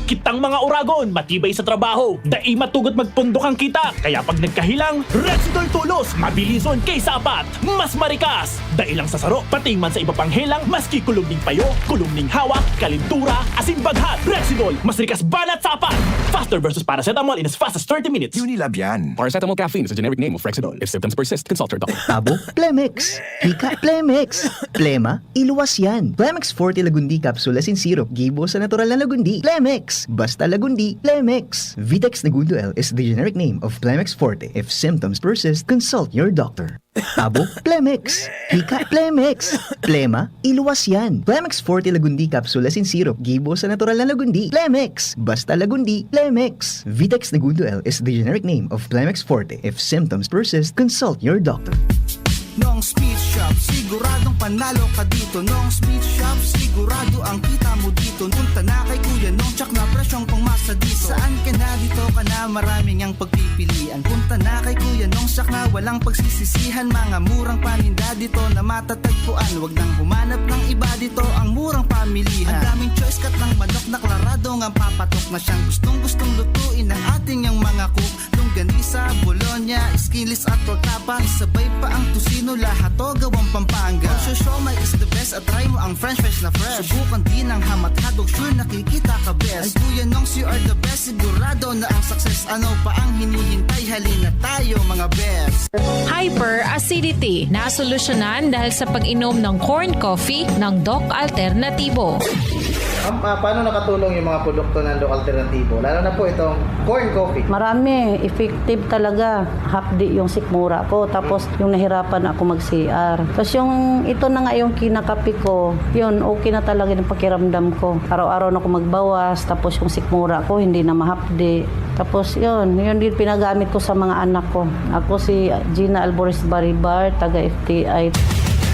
S14: Kitang mga uragon, matibay sa trabaho, dai matugot magpundok ang kita. Kaya pag nagkahilang, Rexidol tulos, mabilison kaysa apat, mas marikas. Dai lang sa saro, pating man sa iba pang helang, maski kulong ning payo, kulong ning hawak, kalintura, asin baghat. Rexidol, mas rikas banat sa apat. Faster versus paracetamol in as fast as 30 minutes.
S6: Unilab yan.
S14: Paracetamol caffeine is a generic name of Rexidol. If symptoms persist, consult your doctor.
S9: Abo, Plemex. Hika, Plemex. Plema, iluwas yan. Plemex Forte Lagundi Capsule asin syrup, gibo sa natural na lagundi. Plemex. Basta Lagundi, Plemex. Vitex Negundo L is the generic name of Plemex Forte. If symptoms persist, consult your doctor. Abo, Plemex. Hika, Plemex. Plema, iluwas yan. Plemex Forte Lagundi Capsule asin syrup, gibo sa natural na lagundi. Plemex. Basta Lagundi, Plemex. Vitex Negundo L is the generic name of Plemex Forte. If symptoms persist, consult your doctor.
S3: Nong Speed Shop, siguradong panalo ka dito. Nong Speed Shop, sigurado ang kita mo dito. Punta na kay Kuya Nong, tsak na presyong pangmasa dito. Saan ka na dito ka na, maraming ang pagpipilian. Punta na kay Kuya Nong, tsak na walang pagsisisihan. Mga murang paninda dito na matatagpuan. Wag nang humanap ng iba dito, ang murang pamilihan. Ang daming choice kat ng manok na klarado ang papatok na siyang gustong lutuin ng ating yung mga cook. Longganisa, Bologna, skinless at tortapa. Isabay pa ang tusino, lahat to gawang Pampanga. Siomai is the best at try mo ang french fries na fresh. Subukan din ang hamat hadog, sure nakikita ka best. Ay Kuya Nongs, you are the best, sigurado na ang success. Ano pa ang hinihintay, halina tayo mga best.
S15: Hi hyperacidity na solusyonan dahil sa pag-inom ng corn coffee ng Doc Alternatibo.
S16: Paano nakatulong yung mga produkto ng Doc Alternatibo? Lalo na po itong corn coffee.
S17: Marami, effective talaga. Hapdi yung sikmura ko. Tapos yung nahirapan ako mag-CR. Tapos yung ito na nga yung kinakapi ko, yun, okay na talaga yung pakiramdam ko. Araw-araw na ako magbawas. Tapos yung sikmura ko, hindi na mahapdi. Tapos yun din pinagamit ko sa mga anak ko. Ako si Gina Alboris Baribar, taga FTI.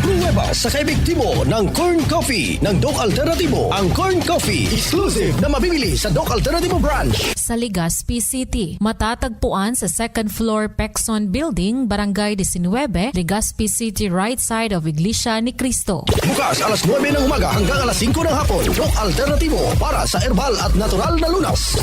S5: Pruweba sa kaebektibo ng Corn Coffee ng Doc Alternatibo. Ang Corn Coffee, exclusive na mabibili sa Doc Alternatibo branch.
S15: Sa Legazpi City, matatagpuan sa second floor Pexon Building, Barangay 19, Legazpi City, right side of Iglesia ni Cristo.
S5: Bukas alas 9 ng umaga hanggang alas 5 ng hapon. Doc Alternatibo para sa herbal at natural na lunas.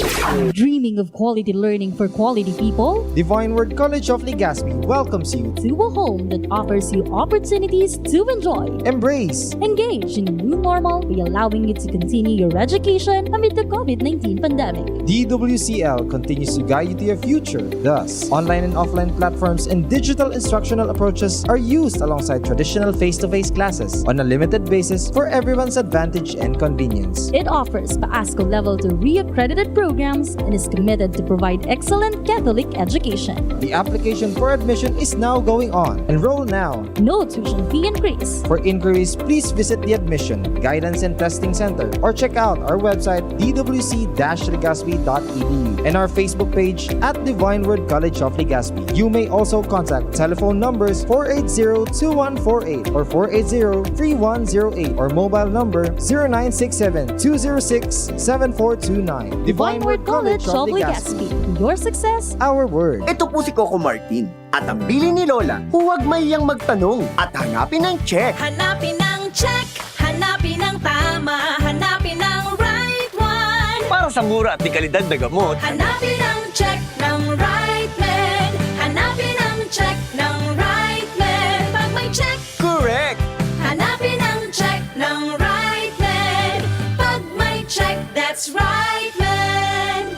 S11: Dreaming of quality learning for quality people?
S18: Divine Word College of Legazpi welcomes you
S11: To a home that offers you opportunities to enjoy,
S18: embrace,
S11: engage in a new normal by allowing you to continue your education amid the COVID-19 pandemic.
S18: DWCL continues to guide you to your future. Thus, online and offline platforms and digital instructional approaches are used alongside traditional face-to-face classes on a limited basis for everyone's advantage and convenience.
S11: It offers PASCO level 2 re-accredited programs and is committed to provide excellent Catholic education.
S18: The application for admission is now going on. Enroll now.
S11: No tuition fee increase.
S18: For inquiries, please visit the Admission, Guidance and Testing Center or check out our website dwc-legazpi.edu and our Facebook page at Divine Word College of Legazpi. You may also contact telephone numbers 480-2148 or 480-3108 or mobile number 0967-206-7429.
S11: Divine Word College of Legazpi. Your success,
S18: our word.
S19: Ito po si Coco Martin. At ang bili ni Lola, huwag mayang magtanong at hanapin ang check.
S10: Hanapin ang check, hanapin ang tama, hanapin ang right one.
S19: Para sa mura at di kalidad na gamot,
S10: Hanapin ang check ng right man. Hanapin ang check ng right man. Pag may check,
S19: correct!
S10: hanapin ang check ng right man. Pag may check, that's right man.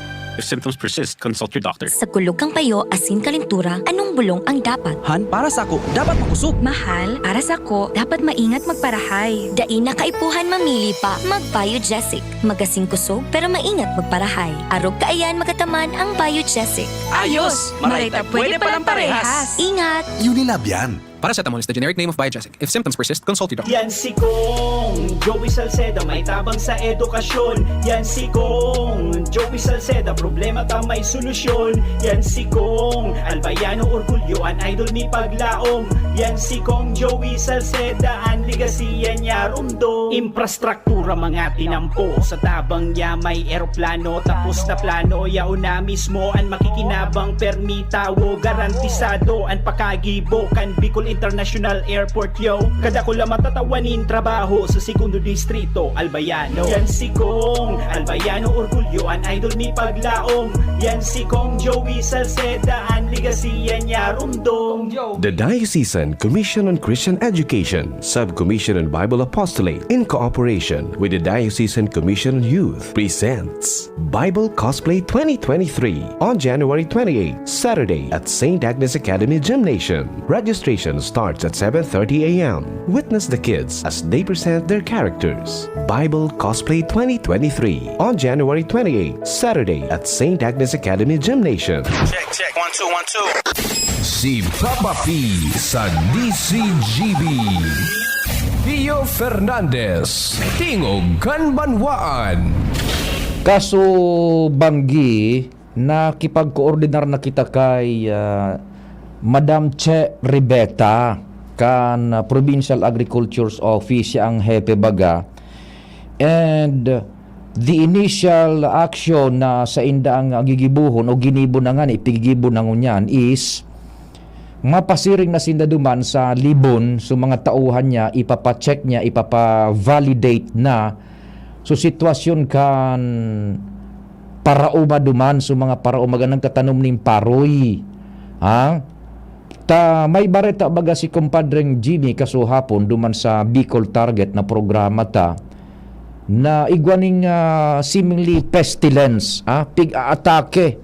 S20: If symptoms persist, consult your doctor.
S21: Sa kulog kang payo, asin kalintura, anong bulong ang dapat?
S22: Han, para sa ako, dapat makusog.
S21: Mahal, para sa ko, dapat maingat magparahay. Dai na kaipuhan mamili pa, magbiogesic. Magasing kusog, pero maingat magparahay. Arog kaayan magataman ang biogesic.
S22: Ayos! Marita, pwede palang parehas.
S21: Ingat!
S23: Unilab yan. Paracetamol is the generic name of Biogesic. If symptoms persist, consult your doctor.
S14: Yan si Kong Joey Salceda, may tabang sa edukasyon. Yan si Kong Joey Salceda, problema ta may solusyon. Yan si Kong Albayano Orgulyo, an idol ni paglaom. Yan si Kong Joey Salceda, ang ligasiya niya rumdo. Infrastruktura mga tinampo, sa tabang niya may eroplano. Tapos na plano, yauna mismo ang makikinabang permitawo. Garantisado ang pakagibo kan Bicol International Airport, yo. Kada ko lang matatawanin trabaho sa segundo distrito, Albayano. Yan si Kong Albayano Orgulyo, an idol ni paglaom. Yan si Kong Joey Salceda, ang ligasiya niya rumdong.
S7: The Diocesan Commission on Christian Education, Subcommission on Bible Apostolate, in cooperation with the Diocesan Commission on Youth, presents Bible Cosplay 2023 on January 28, Saturday at St. Agnes Academy Gymnasium. Registration starts at 7:30 a.m. Witness the kids as they present their characters. Bible Cosplay 2023 on January 28, Saturday at St. Agnes Academy Gymnasium.
S24: Check, 1 2 1 2.
S1: Si Papa P sa DCGB. Pio Fernandez, Tingog Kanbanwaan.
S2: Kaso Banggi, nakipag-koordinar na kita kay Madam Che Ribeta kan Provincial Agriculture's Office, siya ang hepe baga, and the initial action na sa inda ang gigibuhon o ginibo na nga ni ipigibo na ngunyan is mapasiring na sinda duman sa libon so mga tauhan niya, ipapacheck niya, ipapa-validate na so sitwasyon kan parauma duman so mga parauma ganang katanom ning paroy ha. Ta may bareta baga si kumpadreng Jimmy kaso hapon duman sa Bicol Target na programa ta na igwaning seemingly pestilence, pig-atake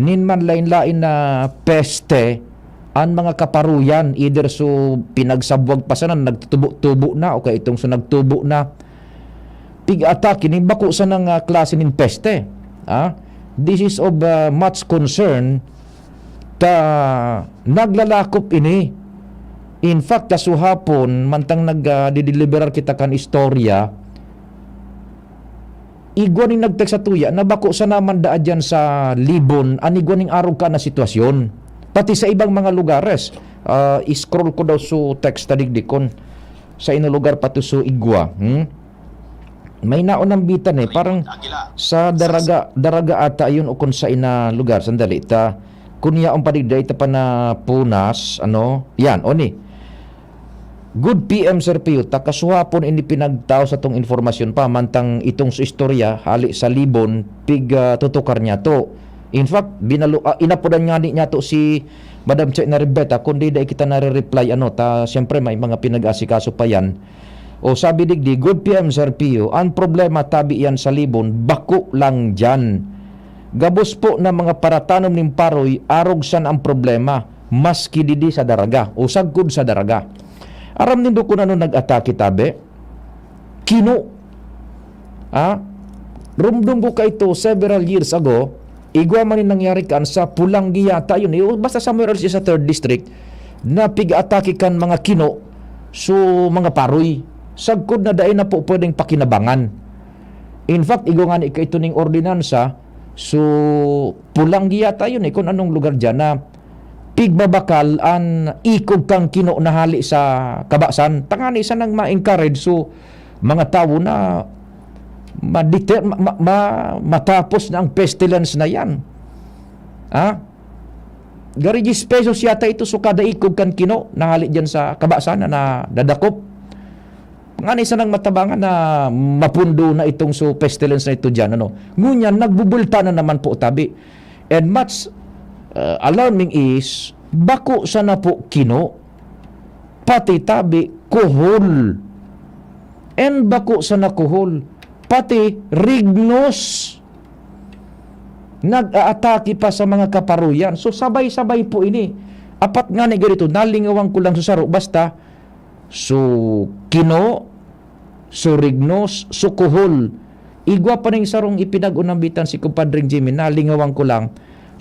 S2: nin man lain-lain na peste ang mga kaparuyan, either so pinagsabwag pa sana, nagtubo-tubo na, o kaya itong so nagtubo na, pig-atake ni bako sa ng klase ng peste. This is of much concern ta naglalakop ini. In fact, kasuhapon, mantang nag-deliverar kita kan istorya, igwan ni nagtek sa tuya, nabako sa naman daan dyan sa Libon, anigwan ning arog ka na sitwasyon. Pati sa ibang mga lugares, scroll ko daw so text tadigdikon, sa lugar pati so igwa. May naon bitan parang sa daraga ata yun o kung sa ina lugar. Sandali, kunya ang padigday ita pa na punas, yan, oni. Good PM Sir Pio, kasuhapon ini pinagtao sa tong informasyon pa, mantang itong istorya, hali sa Libon, tutukar niya to. In fact, inapodan nga niya to si Madam Che na Rebeta, kundi dahil kita nare-reply, siyempre may mga pinag-asikaso pa yan. O sabi digdi, Good PM Sir Pio, ang problema tabi yan sa Libon, bako lang dyan. Gabos po na mga paratanom ng paroy, arog san ang problema, maski didi sa daraga, o sagkod sa daraga. Aram nindo ko na nung nag-atake tabi, kino. Rumdum ko ka ito several years ago, igwa man yung nangyari kan sa Pulanggi yata yun, basta somewhere else sa 3rd district, na pig-atake kan mga kino, so mga paroy, sagkod na dahil na po pwedeng pakinabangan. In fact, igwa nga ito ning ordinansa, so Pulanggi yata yun, kung anong lugar dyan na pigbabakal an ikog kang kino nahali sa kabasan, tangani sa nang ma-encourage so mga tao na matapos na ang pestilence na yan. Garigis pesos yata ito so kada ikog kang kino nahali dyan sa kabasan na dadakop. Ngani sa nang matabangan na mapundo na itong so pestilence na ito dyan. Ngunyan, nagbubulta na naman po tabi. And much alarming is, bako sa na po kino, pati tabi kuhol. And bako sa na kuhol, pati rignos. Nag-aatake pa sa mga kaparuyan. So sabay-sabay po ini. Apat nga ni ganito, nalingawang ko lang sa saro, basta, so kino, so rignos, so kuhol. Igwa pa rin sarong ipinag-unambitan si Kumpadring Jimmy, nalingawang ko lang.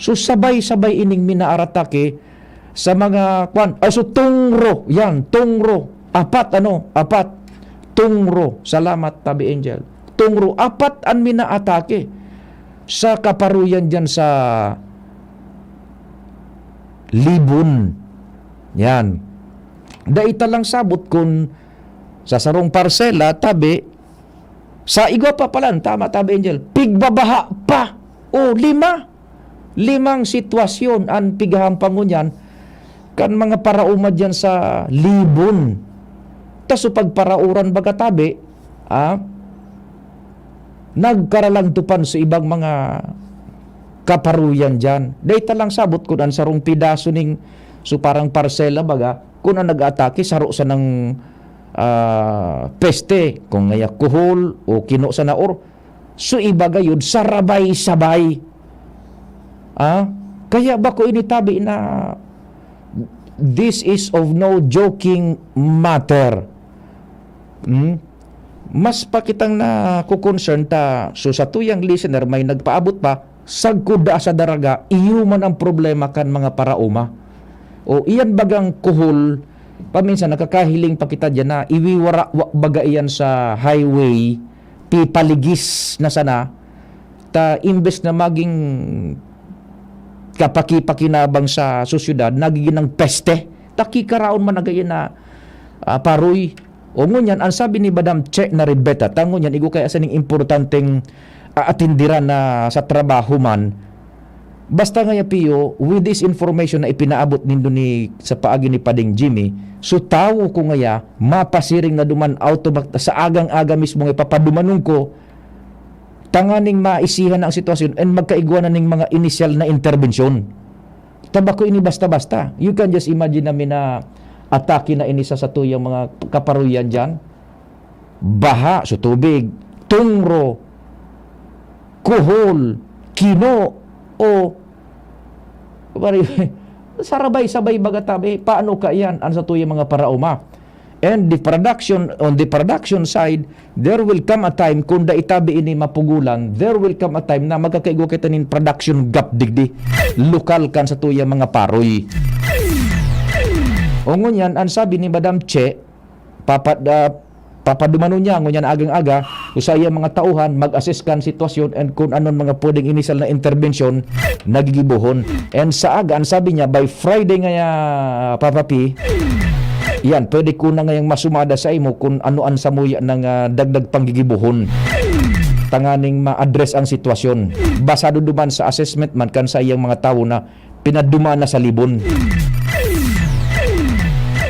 S2: So sabay-sabay ining minaaratake sa mga so tungro, yan, tungro. Apat. Tungro. Salamat Tabi Angel. Tungro, apat ang minaatake sa kaparuyan dyan sa Libon. Yan. Daita lang sabot kun sa sarong parsela, tabi, sa igwa pa palan, tama Tabi Angel, pigbabaha pa. Limang sitwasyon ang pighahampangon yan kan mga parauma dyan sa Libon. Taso pagparauran baga tabi, nagkaralang tupan sa ibang mga kaparuyan dyan. Dahita lang sabot kung ang sarong pidaso ning so parang parsela baga, kung ang nag-atake saro sa ng peste, kung ngaya kuhol o kino sa naor, so ibaga yun, sarabay-sabay. Kaya ba ko initabi na this is of no joking matter. Mas pa kitang na kukoncern ta, so sa tuyang listener may nagpaabot pa, sagkuda sa daraga, iyo man ang problema kan mga parauma. O iyan bagang kuhol, paminsan nakakahiling pa kita dyan na iwiwara baga iyan sa highway, pipaligis na sana, ta imbes na maging kapaki-pakinabang sa sosyudad, nagiging ng peste. Takikaraon man nagayon na paroy. O ngunyan, ang sabi ni Madam Che na Rebeta, tangon yan, igo kaya sa ning importanteng atindiran na sa trabaho man. Basta nga Pio, with this information na ipinaabot nindo sa paagi ni Pading Jimmy, so tao ko ngaya, mapasiring na duman sa agang-aga mismo nga papadumanong ko, tanganing maisihan ang sitwasyon and magkaigwanan ng mga initial na intervention. Tabako ini basta-basta. You can just imagine namin na atake na inisa sa tuyang mga kaparuyan dyan. Baha, so tubig, tungro, kuhol, kino, o sarabay-sabay bagatabi, paano ka yan? Ano sa tuyo mga parauma? And on the production side, there will come a time kung da itabi ini mapugulan, there will come a time na magkakaigo kita nin production gap digdi. Lokal kan sa tuya mga paroy. O ngunyan, ang sabi ni Madam Che, papadumano niya, ngunyan agang-aga, usaya mga tauhan, mag-assess kan sitwasyon and kung anon mga pwedeng initial na intervention, nagigibuhon. And sa aga, ang sabi niya, by Friday nga papapi, yan, pwede ko na ngayang masumada sa imo kung anoan sa muya ng dagdag panggigibuhon. Tanganing ma-address ang sitwasyon. Basado duman sa assessment man kan sa iyang mga tao na pinadumana sa libon.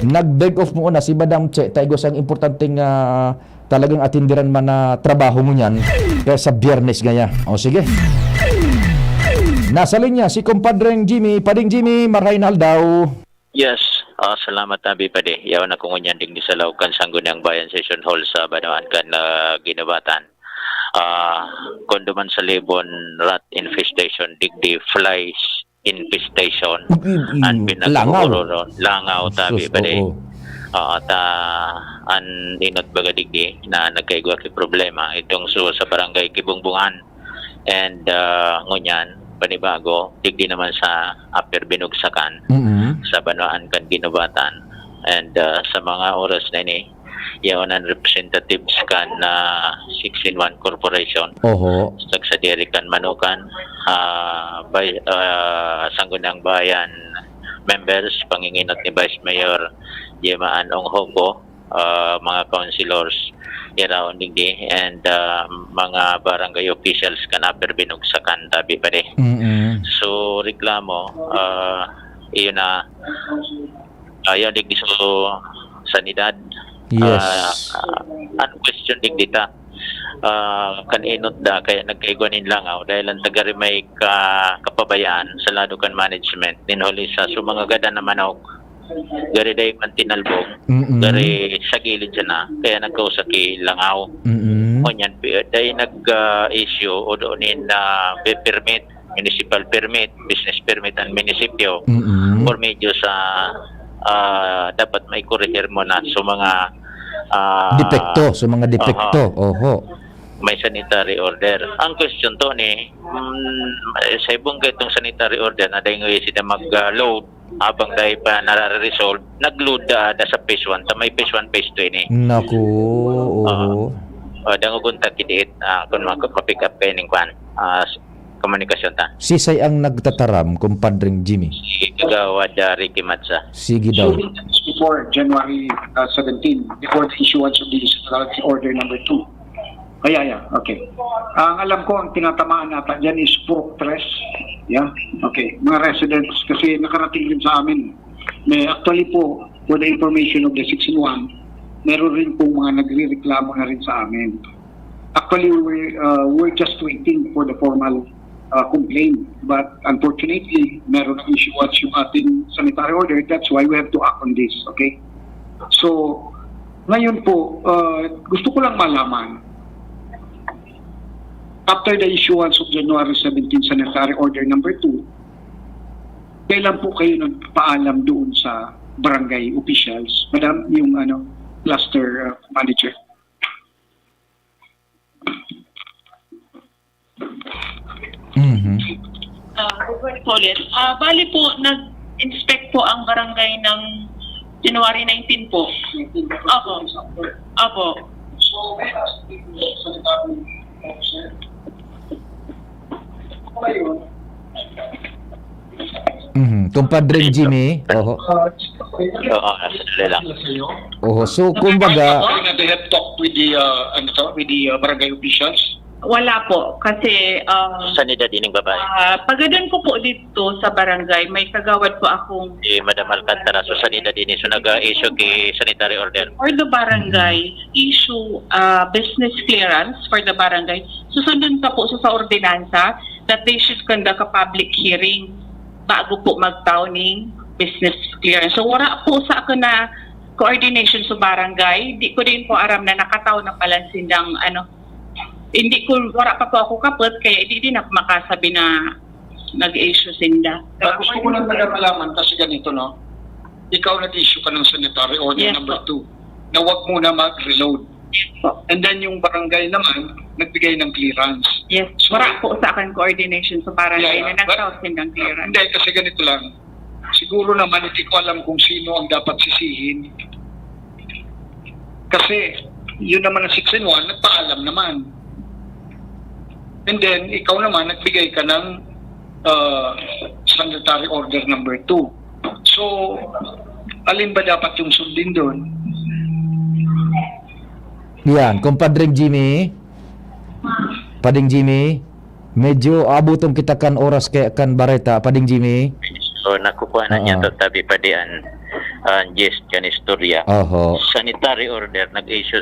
S2: Nag-beg off mo na si Madam Che, tayo ang importanteng talagang atindiran man na trabaho mo niyan kaya sa Biyernes gaya. O sige. Nasa linya si kumpadreng Jimmy, Pading Jimmy, Maraynal daw.
S4: Yes, salamat Abi Pade. Yaw na kung unyan ding sa Laukan Sangguniang Bayan Session Hall sa Banawaan kan ginabatan. Konduman sa Libon, rat infestation, digdi flies infestation an langaw tabi Pade. An inot baga digdi na nagkaigwa ki problema itong sa barangay Kibungbungan and ngunyan panibago digdi naman sa Upper Binugsakan sa Banwaan kan Ginubatan and sa mga oras na ini yaonan representatives kan na 6-in-1 corporation sa diri kan Manukan Sangguniang Bayan members panginginot ni Vice Mayor Jemaan Onghoko mga councilors iraon digdi and mga barangay officials kan Upper Binugsakan tabi Pade. So reklamo iyon na ayaw digdi so sanidad.
S2: Yes.
S4: Ano question digdi ta kaninot da kaya nagkaigwanin langaw dahil ang tagari may kapabayaan sa Ladukan Management ninhuli sa mga gada na manok gari day man tinalbog gari sa gilid siya na kaya nagkausaki langaw kunyan day nag-issue o doonin na permit, municipal permit, business permit ang munisipyo or medyo sa dapat may corrigir mo na so mga
S2: depekto, so mga depekto.
S4: May sanitary order. Ang question to ni sa ibong itong sanitary order na dahil ngayon sila mag-load habang dahil pa nare-resolve, nag-load da sa phase 1. May phase 1, phase 2 ni.
S2: Naku,
S4: dangugunta kidiit kung makapick up kayo ng komunikasyon ta.
S2: Sisay ang nagtataram, kumpadring Jimmy.
S4: Si Kagawad Ricky Matsa.
S2: Sige daw.
S8: Before January 17, before the issuance of the Sanitary Order number 2. Okay. Ang alam ko, ang tinatamaan nata dyan is pork tres. Yeah, okay. Mga residents, kasi nakarating din sa amin. May actually po, for the information of the 6-in-1, meron rin po mga nagre-reklamo na rin sa amin. Actually, we're just waiting for the formal complaint. But unfortunately, meron ng issuance yung ating sanitary order. That's why we have to act on this. Okay? So, ngayon po, gusto ko lang malaman, after the issuance of January 17 Sanitary Order number 2, kailan po kayo nagpaalam doon sa barangay officials, Madam, yung cluster manager?
S12: Bali po, nag-inspect po ang barangay ng January 19 po. Apo. So, may
S2: Kumpadre Jimmy. So kumbaga
S8: they have talked with the barangay officials.
S12: Wala po kasi
S4: sanidad ining babae.
S12: Pagadan ko po dito sa barangay, may kagawad po akong
S4: Madam Alcantara, so sanidad ini so nag-issue ki sanitary order.
S12: For the barangay, issue business clearance for the barangay. Susundin pa po sa ordinansa that they should conduct a public hearing bago po mag-towning business clearance. So wala po sa ako na coordination sa barangay. Di ko din po aram na nakataw na palansin ng hindi ko, wala pa po ako kapot, kaya hindi din ako makasabi na nag-issue sinda.
S8: Gusto ko lang malaman kasi ganito, no? Ikaw nag-issue ka ng sanitary order
S12: Yes,
S8: number 2 na wag muna mag-reload. And then yung barangay naman, nagbigay ng clearance.
S12: Yes, wala po sa akin coordination sa barangay na nag-crossing ng clearance.
S8: Hindi, kasi ganito lang. Siguro naman hindi ko alam kung sino ang dapat sisihin. Kasi yun naman ang 6 in 1, nagpaalam naman. And then, ikaw naman, nagbigay ka ng sanitary order number 2. So, alin ba dapat yung sundin doon?
S2: Yan, kumpadring Jimmy. Pading Jimmy, medyo abutong kita kan oras kaya kan bareta, Pading Jimmy.
S4: So nakukuha na niya to tabi padian gist kan istorya.
S2: Oho.
S4: Sanitary order nag-issue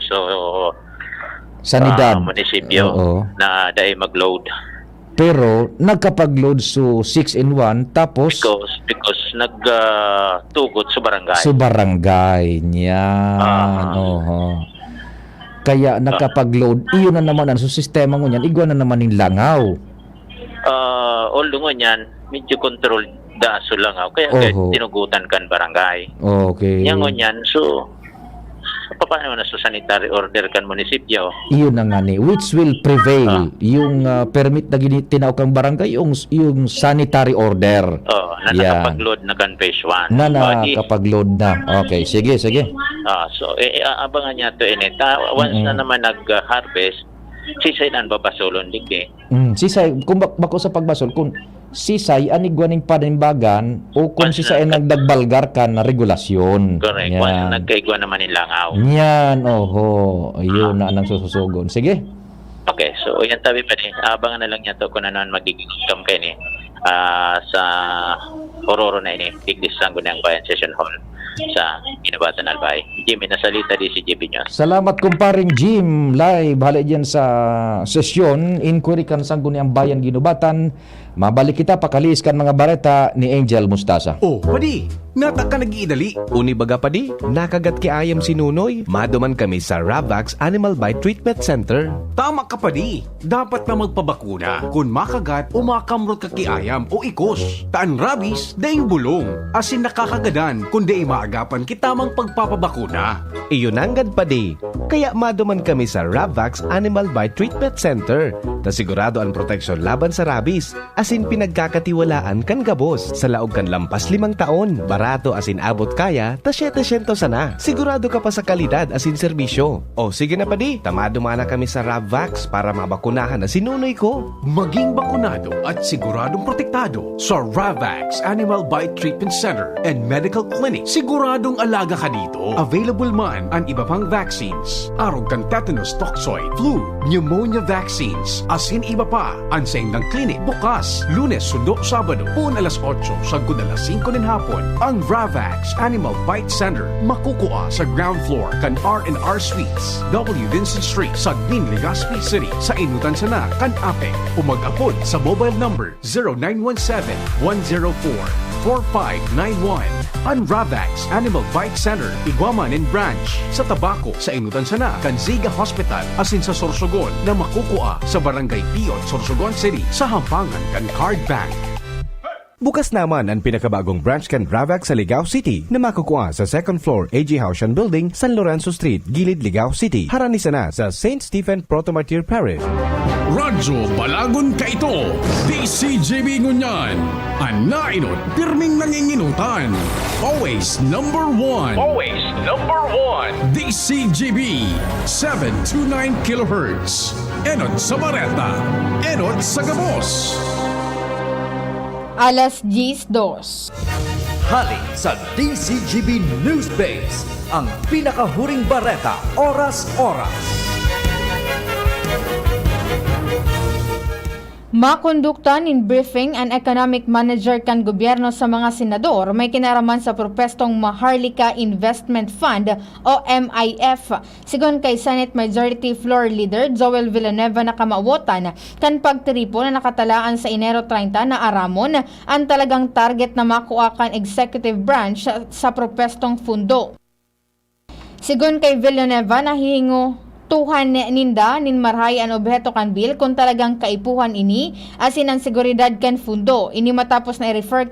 S2: Sanidad.
S4: Munisipyo na dahil mag-load.
S2: Pero nagkapag-load so 6 in 1 tapos
S4: because nagtugot sa barangay.
S2: sa barangay niya. Oho. Kaya nakapag-load, iyon na naman ang sistema mo niyan, igwa na naman yung langaw.
S4: Although yan, medyo control daso langaw. Kaya tinugutan kan barangay.
S2: Okay.
S4: Yang yan, so paano na sa sanitary order kan munisipyo?
S2: Iyon na nga ni, which will prevail, yung permit na tinawag kang barangay, yung sanitary order.
S4: Na nakapag-load na kan phase 1.
S2: Na nakapag-load na. Okay, sige.
S4: So, abangan niya to init. Once na naman nag-harvest, sisay na babasolon digdi.
S2: Sisay, kung bako sa pagbasol, kung sisay anigwaning panimbagan o kung sisay nagdagbalgar ka na regulasyon.
S4: Correct. Once nagkaigwa naman yung langaw.
S2: Yan, yun na nang sususugon. Sige.
S4: Okay, so yan tabi pa rin. Abangan na lang niya to kung ano magiging outcome kayo ni sa Ororo na ini. Tigdisang ko na ang Bayan Session Hall sa Ginabatan Albay. Jimmy, nasalita di si JB News.
S2: Salamat kumparing Jim. Live, balik dyan sa sesyon. Inquiry kan sanggo ni ang Bayan Ginubatan. Mabalik kita, pakaliis kan mga bareta ni Angel Mustasa.
S7: Oh, padi, nata ka nag-iidali. Uni baga padi, nakagat ki ayam si Nunoy. Maduman kami sa Ravax Animal Bite Treatment Center.
S1: Tama ka padi, dapat na magpabakuna kung makagat o makamrot ka kiayam o ikos. Taan rabies, daing bulong. Asin nakakagadan kung daing maagapan kitamang pagpapabakuna.
S7: Iyon anggad padi, kaya maduman kami sa Ravax Animal Bite Treatment Center. Ta sigurado ang proteksyon laban sa rabies. Asin pinagkakatiwalaan kan gabos. Sa laog kan lampas 5 taon. Barato asin abot kaya, ta 700 sana. Sigurado ka pa sa kalidad asin serbisyo. O sige na padi, tamado mana kami sa Ravax para mabakunahan na sinunoy ko.
S1: Maging bakunado at siguradong protektado sa Ravax Animal Bite Treatment Center and Medical Clinic. Siguradong alaga ka dito. Available man ang iba pang vaccines. Arog kang tetanus toxoid, flu, pneumonia vaccines, asin iba pa. Anseng ng clinic bukas. Lunes, Sundo, Sabado, pun alas 8, sagkod alas 5 ng hapon. Ang Ravax Animal Bite Center makukuha sa ground floor kan R&R Suites, W. Vincent Street, Sagbin, Legazpi City, sa Inutan Sana, kan Apek. O mag-apod sa mobile number 0917-104-4591. Ang Ravax Animal Bite Center, Iguaman and Branch, sa Tabaco, sa Inutan Sana, kan Ziga Hospital, asin sa Sorsogon, na makukuha sa Barangay Piot, Sorsogon City, sa Hampangan kan Card Bank.
S7: Bukas naman ang pinakabagong branch kan Ravax sa Ligao City na makukuha sa 2nd floor AG Haushan Building, San Lorenzo Street, Gilid, Ligao City. Haranisan na sa St. Stephen Protomartyr Parish.
S1: Radyo Balagon ka ito, DCGB Ngunyan, ang nainot, pirming nanginginutan. Always number 1.
S24: Always number 1.
S1: DCGB 729 kHz. Enot sa Bareta, enot sa Gabos.
S3: Alas 10:02.
S6: Halik sa DCGB News Base, ang pinakahuring bareta, oras-oras.
S3: Makonduktan in briefing ang economic manager kan gobyerno sa mga senador may kinaraman sa propestong Maharlika Investment Fund o MIF. Sigon kay Senate Majority Floor Leader Joel Villanueva na kamawotan kan pagtripo na nakatalaan sa Enero 30 na aramon ang talagang target na makuha kan executive branch sa propestong fundo. Sigon kay Villanueva, nahihingo tuhan ninda nin marhay an objeto kan bill kung talagang kaipuhan ini asin ang seguridad kan fundo ini matapos na i-refer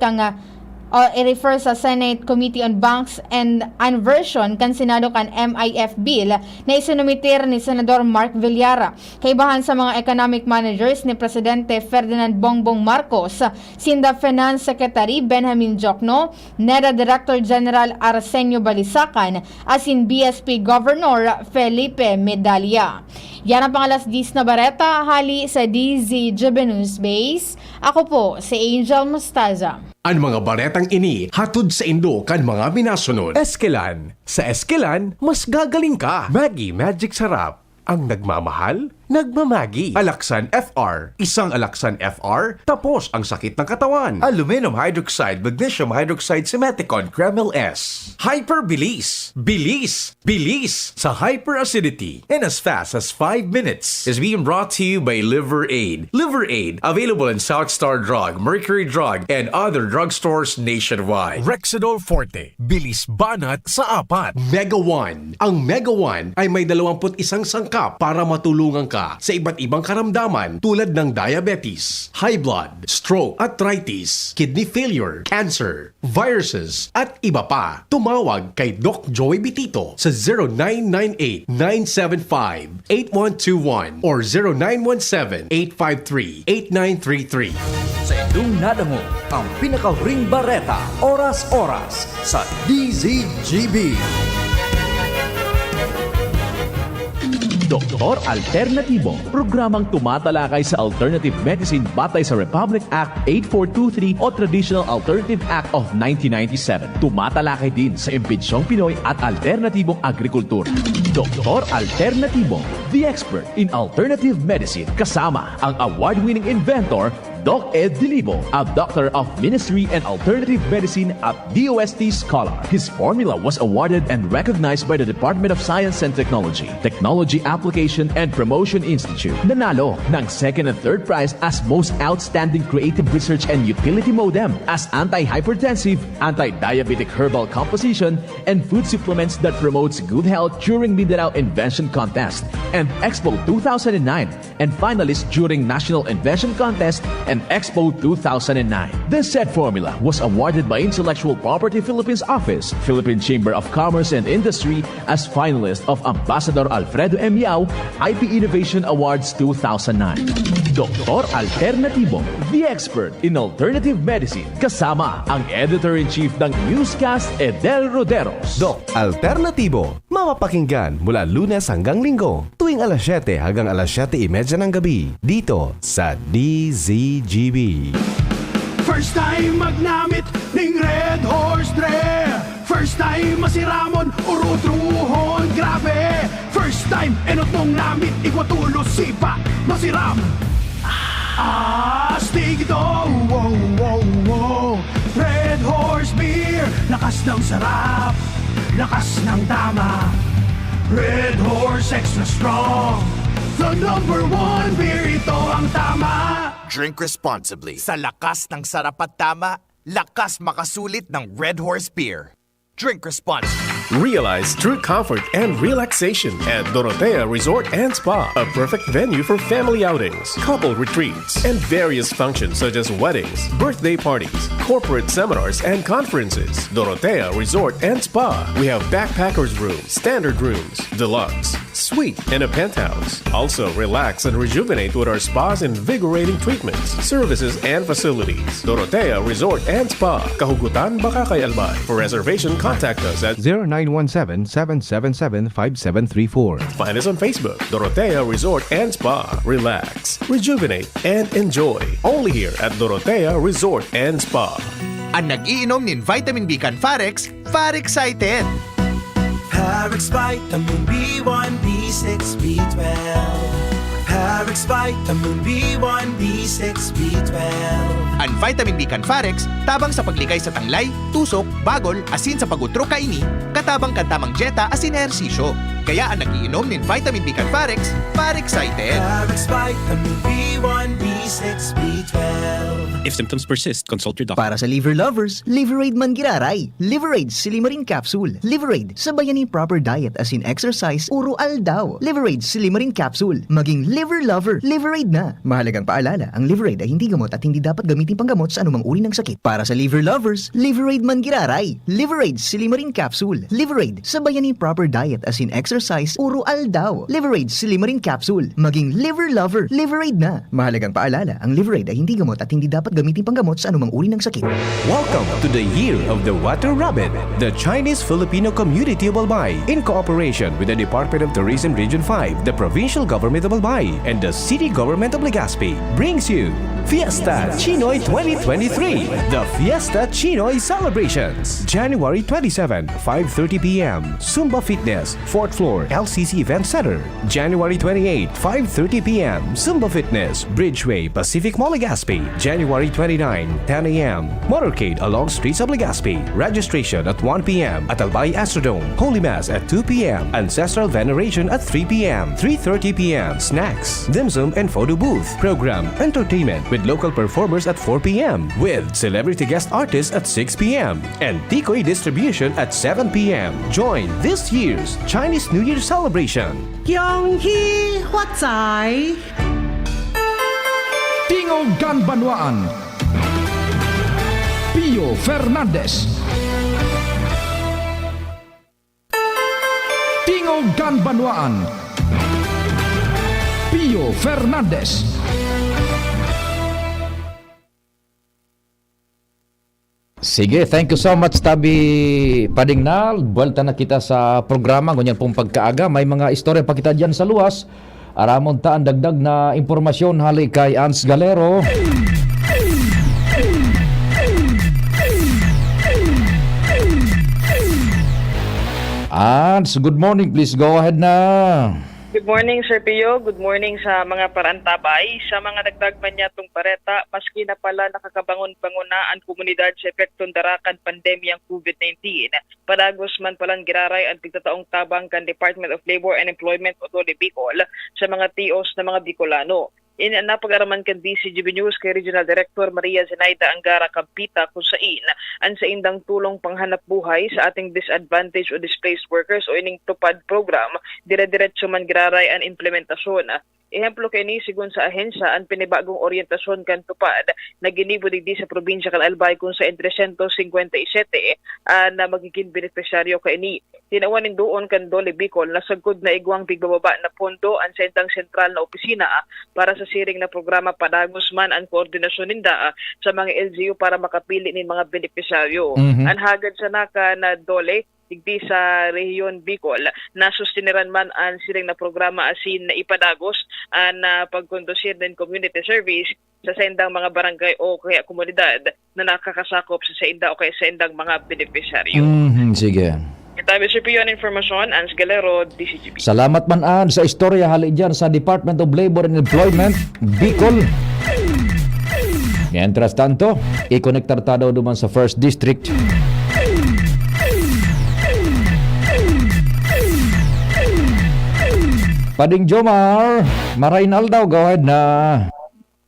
S3: i-refer sa Senate Committee on Banks and version kan Senado kan MIF bill na isinumitir ni Senador Mark Villara. Kaibahan sa mga economic managers ni Presidente Ferdinand Bongbong Marcos, Sinda Finance Secretary Benjamin Jokno, NEDA Director General Arsenio Balisacan, asin BSP Governor Felipe Medalla. Yan ang pangalas 10 na bareta, hali sa DZGB News Base. Ako po si Angel Mustaza.
S1: Ang mga baretang ini hatod sa Indo kan mga binasunod.
S7: Eskelan. Sa Eskelan, mas gagaling ka. Maggi Magic Sarap. Ang nagmamahal, nagmamagi. Alaksan FR. Isang Alaksan FR, tapos ang sakit ng katawan. Aluminum hydroxide, magnesium hydroxide, Simeticon, Kreml S. Hyperbilis. Bilis. Bilis sa hyperacidity. In as fast as 5 minutes. Is being brought to you by Liver Aid. Liver Aid, available in South Star Drug, Mercury Drug, and other drugstores nationwide.
S1: Rexidol Forte. Bilis banat sa 4. Mega One. Ang Mega One ay may 21 sangkap para matulungan ka sa iba't ibang karamdaman tulad ng diabetes, high blood, stroke, arthritis, kidney failure, cancer, viruses, at iba pa. Tumawag kay Doc Joey Bitito sa 0998-975-8121 or 0917-853-8933.
S6: Sa inyong nadango, ang pinaka-ring bareta, oras-oras sa DZGB.
S14: Doktor Alternatibo, programang tumatalakay sa alternative medicine batay sa Republic Act 8423 o Traditional Alternative Act of 1997. Tumatalakay din sa imbitsyong Pinoy at alternatibong agrikultura. Doktor Alternatibo, the expert in alternative medicine, kasama ang award-winning inventor Doc Ed Dilibo, a doctor of ministry and alternative medicine at DOST Scholar. His formula was awarded and recognized by the Department of Science and Technology, Technology Application and Promotion Institute. Nanalo ng second and third prize as Most Outstanding Creative Research and Utility Modem as Anti-Hypertensive, Anti-Diabetic Herbal Composition, and Food Supplements that promotes good health during Mindanao Invention Contest and Expo 2009, and finalist during National Invention Contest and Expo 2009. This said formula was awarded by Intellectual Property Philippines Office, Philippine Chamber of Commerce and Industry as finalist of Ambassador Alfredo M. Yao IP Innovation Awards 2009. Doktor Alternatibo, the expert in alternative medicine, kasama ang Editor-in-Chief ng Newscast, Edel Roderos.
S7: Doc Alternatibo, mapapakinggan mula Lunes hanggang Linggo, tuwing alas 7 hanggang alas 7:30 ng gabi, dito sa DZGB.
S9: First time magnamit ning Red Horse Dre. First time masiramon urutruhon grabe. First time enotong namit igwatulo sipa masiram. Astig ito, wow, wow, wow. Red Horse Beer, lakas ng sarap, lakas ng tama. Red Horse Extra Strong, the #1 beer, ito ang tama.
S13: Drink responsibly. Sa lakas ng sarap at tama, lakas makasulit ng Red Horse Beer. Drink responsibly.
S7: Realize true comfort and relaxation at Dorotea Resort and Spa, a perfect venue for family outings, couple retreats, and various functions such as weddings, birthday parties, corporate seminars, and conferences. Dorotea Resort and Spa. We have backpackers rooms, standard rooms, deluxe, suite, and a penthouse. Also, relax and rejuvenate with our spas and invigorating treatments, services, and facilities. Dorotea Resort and Spa, Kahugutan, Bakakay, Albay. For reservation, contact us at 0917-777-5734. Find us on Facebook, Dorotea Resort and Spa. Relax, rejuvenate, and enjoy. Only here at Dorotea Resort and Spa.
S13: Ang nag-iinom nin Vitamin B kan Farex, Farexcited.
S16: Parex Vitamin B1, B6, B12. Parex Vitamin B1, B6, B12.
S13: Ang Vitamin B kan Farex, tabang sa paglikay sa tanglay, tusok, bagol, asin sa pagutro kaini, katabang kantamang dieta asin ehersisyo. Kaya ang nagiinom nin Vitamin B kan Farex, Farexcited.
S16: Parex Vitamin B1, B6, B12.
S20: If symptoms persist, consult your doctor.
S5: Para sa liver lovers, Liverade man giraray. Liverade Silimarin Capsule. Liverade, sabayan ni proper diet as in exercise, uro aldaw. Liverade Silimarin Capsule. Maging liver lover, Liverade na. Mahalagang paalala, ang Liverade ay hindi gamot at hindi dapat gamitin panggamot sa anumang uri ng sakit. Para sa liver lovers, Liverade man giraray. Liverade Silimarin Capsule. Liverade, sabayan ni proper diet as in exercise, uro aldaw. Liverade Silimarin Capsule. Maging liver lover, Liverade na. Mahalagang paalala, ang Liverade ay hindi gamot at hindi dapat gamitin panggamot sa anumang uri ng sakit.
S7: Welcome to the Year of the Water Rabbit. The Chinese-Filipino Community of Albay, in cooperation with the Department of Tourism Region 5, the Provincial Government of Albay, and the City Government of Legazpi, brings you Fiesta Chinoy 2023, the Fiesta Chinoy Celebrations. January 27, 5:30 p.m. Zumba Fitness, 4th floor, LCC Event Center. January 28, 5:30 p.m. Zumba Fitness, Bridgeway, Pacific Mall, Legazpi. January 29, 10 a.m. Motorcade along streets of Legazpi. Registration at 1 p.m. at Albay Astrodome. Holy Mass at 2 p.m. Ancestral Veneration at 3 p.m. 3:30 p.m. Snacks, dim sum and photo booth. Program, entertainment with local performers at 4 p.m. with celebrity guest artists at 6 p.m. and Tikoy distribution at 7 p.m. Join this year's Chinese New Year celebration.
S9: Yonghi Huatsai
S2: Tingogan Banwaan. Pio Fernandez. Tingogan Banwaan. Pio Fernandez. Sige, thank you so much Tabi Padingnal. Buwelta na kita sa programa. Ganyan pong pagkaaga. May mga istorya pa kita dyan sa luwas. Aramon ta ang dagdag na impormasyon hali kay Ans Galero. Ans, good morning. Please go ahead na.
S11: Good morning, Sir Pio. Good morning sa mga parantabay. Sa mga dagdag manyatong pareta, maski na pala nakakabangon-bangon na ang komunidad sa epektong darakan pandemyang COVID-19. Padagos man palang giraray ang tigtataong tabang kan Department of Labor and Employment o Bicol sa mga TOs na mga Bicolano. Napag-araman kan DCGB News kay Regional Director Maria Zenaida Angara Campita kung saan ang sa indang tulong panghanap buhay sa ating disadvantaged o displaced workers o ining tupad program, dire-diretso man giraray ang implementasyon. Ehemplo kay ni sigun sa ahensya ang pinibagong orientasyon kan tupad na ginibo digdi sa probinsya kan Albay kung sa 357 na magiging beneficiaryo kay ni. Tinawanin doon kan Dole Bicol na sagkod na igwang bigbababa na pondo ang sentang sentral na opisina para sa siring na programa padagos man ang koordinasyon ninda sa mga LGU para makapili nin mga beneficiaryo. Ang hagad sa naka na Dole digdi sa rehiyon Bicol na sustiniran man ang siring na programa asin na ipadagos ang pagkondusir din community service sa sendang mga barangay o kaya komunidad na nakakasakop sa senda o kaya sendang mga beneficiaryo.
S2: Sige.
S11: Itabi si Pion Informasyon, Ans Galero, DCGB.
S2: Salamat man an sa istorya hali dyan sa Department of Labor and Employment, Bicol. Mientras tanto, i-connectar tayo duman sa 1st District. Pading Jomar, Marainal daw, go ahead na.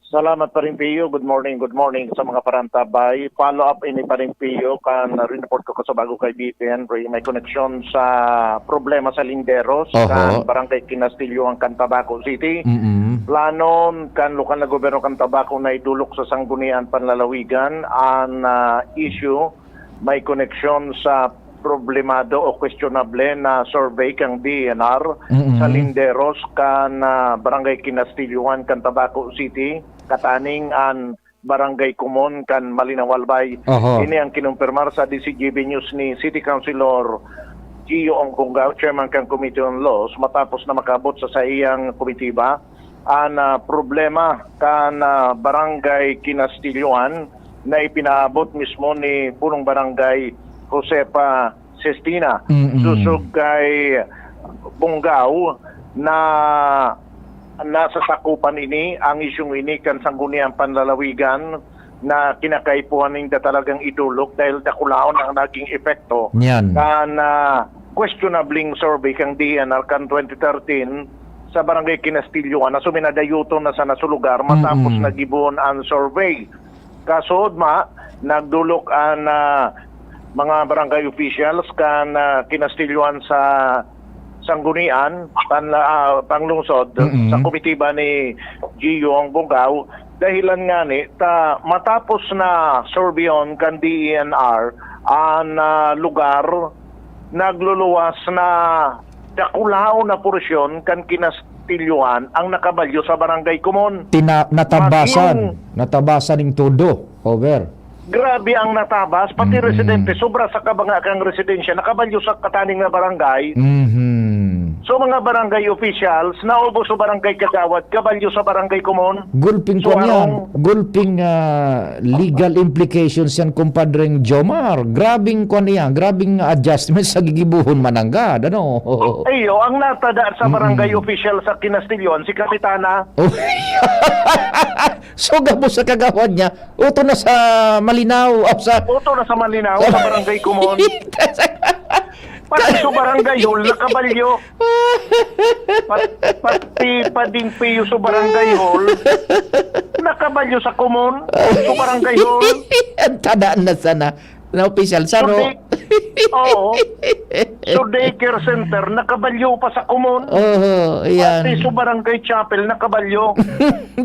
S15: Salamat pa rin Pio. Good morning sa mga parantabay. Follow up ini pa rin Pio kan report ko sa bago kay BPN. May connection sa problema sa Linderos kan Barangay Kinastillo ang Cantabaco City. Planon kan lokal na gobyerno Cantabaco na idulok sa sanggunian panlalawigan ang issue may connection sa problemado o questionable na survey kang DNR sa Linderos kan Barangay Kinastilluan kan Tabaco City kataning an Barangay Kumon kan Malinawalbay. Ini ang kinumpirmar sa DCGB News ni City Councilor Gio Ongkongao, Chairman kan Committee on Laws, matapos na makabot sa iyang komitiba ang problema kan Barangay Kinastilluan na ipinaabot mismo ni punong barangay Josepa Sestina susog kay Bungaw na nasa sakupan ini ang isyong ini kan sangguniang panlalawigan na kinakaipuhan ninda talagang idulok dahil dakulaon ang naging epekto kan questionabling survey kang DNR kan 2013 sa Barangay Kinastilluan na suminadayuto na sa nasulugar matapos nagibon ang survey kasod nagdulok ang mga barangay officials kan kinastilyoan sa Sanggunian panglungsod sa komitiba ni Gio ang Bungaw dahilan nga ni matapos na surveyon kan DENR ang lugar nagluluwas na dakulao na porsyon kan kinastilyoan ang nakabalyo sa barangay Kumon.
S2: Natabasan ng todo. Over.
S15: Grabe ang natabas, pati residente, sobra sa kabanga kang residensya, nakabalyo sa kataning na barangay. So mga barangay officials, naubos sa barangay Kagawad, kabalyo sa barangay Kumon.
S2: Gulping
S15: So,
S2: ko yan. Gulping legal implications yan, kumpadreng Jomar. Grabing ko yan. Grabing adjustment sa gigibuhon mananggad. Ano?
S15: Ayo, ang natada sa barangay official sa Kinastilyon, si Kapitana.
S2: So gabo sa Kagawad niya, uto na sa Malinaw.
S15: Uto na sa Malinaw, sa barangay Kumon. Pati sa barangay hall, nakabalyo. Pati pading piyo sa barangay hall, nakabalyo sa Kumon, sa barangay hall.
S2: Tadaan na sana na official. Sano?
S15: Oo. So daycare center, nakabalyo pa sa Kumon.
S2: Yan.
S15: Pati sa barangay chapel, nakabalyo.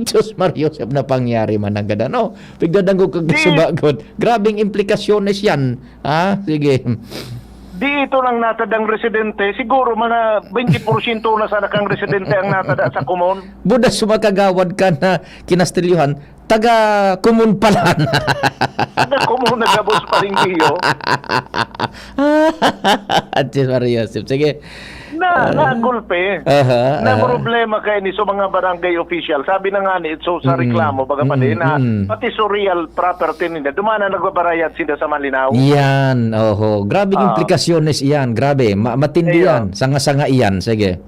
S2: Diyos Mario, sab na pangyari man ang ganda, no? Pigdadang ko kagsubagot. Grabing implikasyones yan. Ha? Sige.
S15: Dito lang natadang residente, siguro mga 20% na sana kang residente ang natada sa Kumon.
S2: Buda sumakagawad ka na kinastilyohan, taga Kumon pala na.
S15: Taga Kumon nagabos pa rin iyo.
S2: At Mario, sige.
S15: Nagulpe. Na problema kay ni so mga barangay official. Sabi na nga ni so sa reklamo baga pa din na pati so real property nila dumana nagbabarayad sila sa Malinaw.
S2: Yan, grabe implikasyones iyan, grabe. Matindi yan, sanga-sanga iyan. Sige.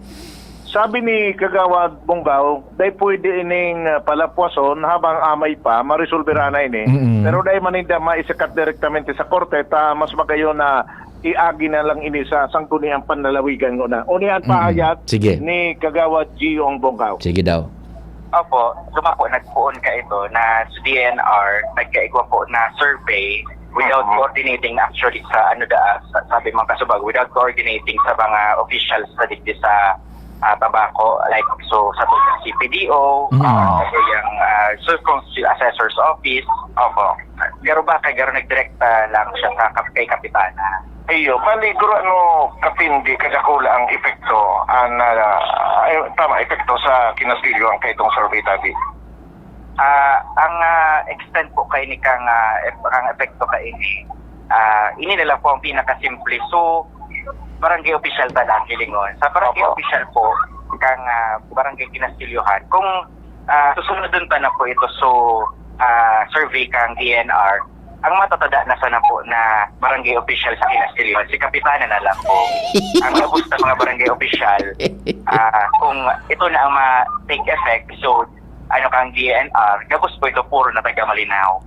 S15: Sabi ni Kagawad Bungaw, dahil pwede ining palapwason habang amay pa, marisolbera na ini. Pero dahil maninda maisakat direktamente sa korte, mas magayon na iagi na lang ini sa sangkuniang panlalawigan ko na. Unihan paayat ni Kagawad Gio ang Bungaw.
S2: Sige daw.
S10: Opo, sumako nagpuon ka ito na sa DNR, nagkaigwa po na survey without coordinating actually sa sabi mga kasubag, without coordinating sa mga officials sa digdi sa tabako, like so sa CPDO, yung circumstantial assessor's office. Opo. Garo ba garo nagdirekta lang siya sa kay Kapitana?
S15: Iyo, paliguro kapindi kagakula ang epekto epekto sa kinastilyo ang kaitong survey tabi.
S10: Ang extent po kay ni kang ang epekto kay ini nila po ang pinakasimple. So barangay official talaga kilingon. Sa barangay official po kang barangay kinastilyohan. Kung susunod dun pa na po ito survey kang DNR, ang matatada na sana po na barangay official sa Kinastilyon, si Kapitana na lang po. Ang abos na mga barangay official, kung ito na ang ma-take effect, so kang DNR, gabos po ito puro na taga Malinaw.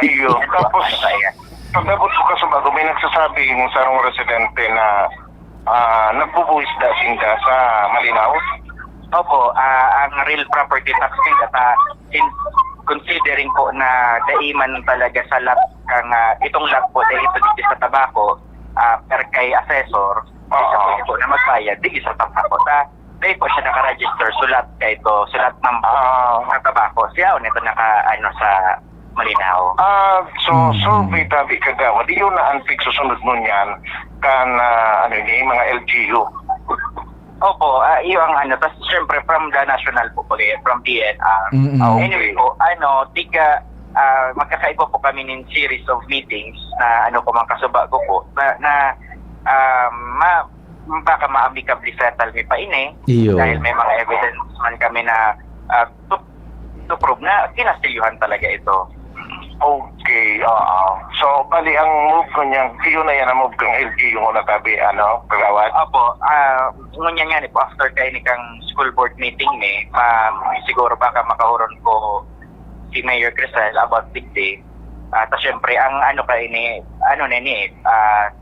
S15: Iyo. Tapos, pagkabot ko kasumbago, may nagsasabi ng sarong residente na nagbubuwis dating ka sa Malinaw?
S10: Opo, ang real property tax din considering po na daiman talaga sa lot kang itong lot po dahil ito dito sa tabako per kay assessor isa po na magbayad di sa tabako dahil po siya naka-register sulat kay ito sulat ng tabako siya nito naka sa Malinaw.
S15: Survey tabi Kagawad, di yun na ang fix susunod nun yan kan mga LGU.
S10: Opo, iyo ang tapos syempre from the national po from DNR. Anyway po, magkakaiba po kami ng series of meetings na ko mga kasubago po na baka ma-amicably settle mi pa ini dahil may mga evidence man kami na to prove na kinastilyuhan talaga ito.
S15: Okay, so bali ang move ko niya, yun na yan ang move kang LG yung una tabi, Kagawad?
S10: Opo, ngunyan nga po after kayo ni kang school board meeting siguro baka makahuron ko si Mayor Crisel about digdi. Tapos syempre, ang kayo ni,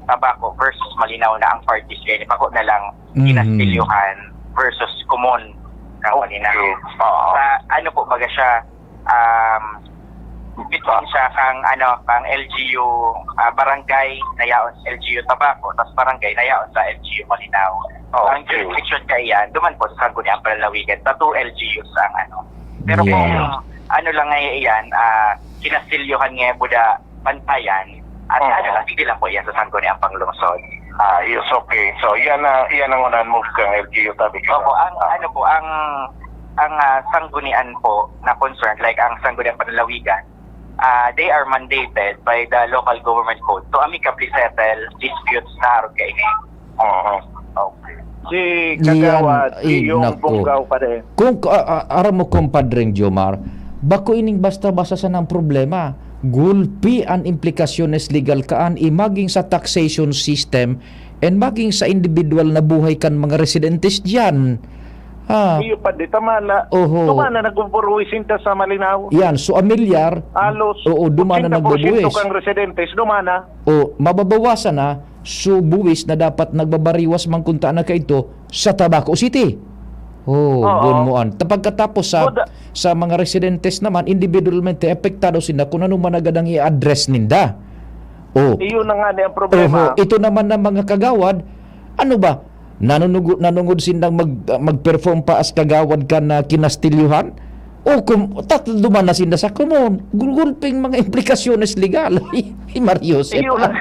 S10: tabako versus Malinaw na ang parties kayo ni Pako na lang kinastilyuhan versus Kumon na Malinaw. Po baga siya, between siya kang LGU barangay nayaon sa LGU Tabaco tapos barangay nayaon sa LGU Malinaw. Ang jurisdiction kay yan duman po sa Sangguniang Panlalawigan sa 2 LGUs ang Pero kung lang ngayon yan kinastilyohan nga buda pantayan at hindi lang po yan sa Sangguniang Panglungsod.
S15: Yes, okay. So, yan ang unahan move kang LGU tabi.
S10: Opo, ang sanggunian po na concerned, like ang Sangguniang Panlalawigan, they are mandated by the local government code to amicably settle disputes na aron kay ini.
S15: Okay. Si Kagawad, yung Bunggaw pa rin.
S2: Kung aram mo kumpadring Jomar, bako ining basta-basta sa ng problema. Gulpi ang implikasyones legal kaan maging sa taxation system and maging sa individual na buhay kan mga residentes diyan.
S15: Iyo pa di tamala. Dumana nagpupuruisin ta sa Malinaw.
S2: Yan, so amilyar.
S15: Alos.
S2: Dumana nagbubuwis.
S15: kang residentes dumana.
S2: Mababawasan na so buwis na dapat nagbabariwas man kunta na kaito sa Tabaco City. Gunmuan. Pagkatapos sa mga residentes naman, individualmente apektado sila kung ano man agadang i-address ninda.
S15: Iyon na nga ang problema.
S2: Ito naman ng mga kagawad, ano ba? Nanungod silang mag-perform pa as kagawad ka na kinastilyuhan? Kung duman na sila sa common, gulping mga implikasyones legal. Marius.
S15: Iyon lang.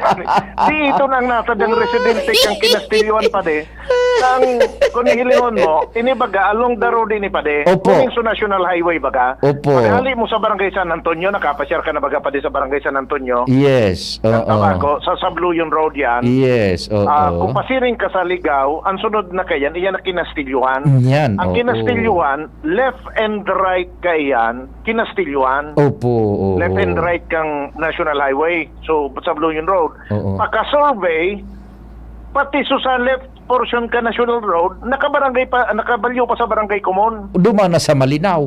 S15: Ito nang nasa ng residente kang kinastilyuhan pa de. Kung hilingon mo, ini baga along the road ini pa de. Kung sa National Highway baga. Paghali mo sa Barangay San Antonio, nakapasyar ka na baga pa de sa Barangay San Antonio.
S2: Yes.
S15: Tabaco, sa Sabluyon Road yan.
S2: Yes.
S15: Kung pasiring ka sa Ligaw, ang sunod na kayan, iyan na kinastilyuhan.
S2: Yan.
S15: Ang kinastilyuhan, left and right kayan, kinastilyuhan. Left and right kang National Highway. So, Sabluyon Road. Pagka-survey, pati sa left portion ka National Road, nakabalyo pa sa Barangay Common.
S2: Dumana sa Malinaw.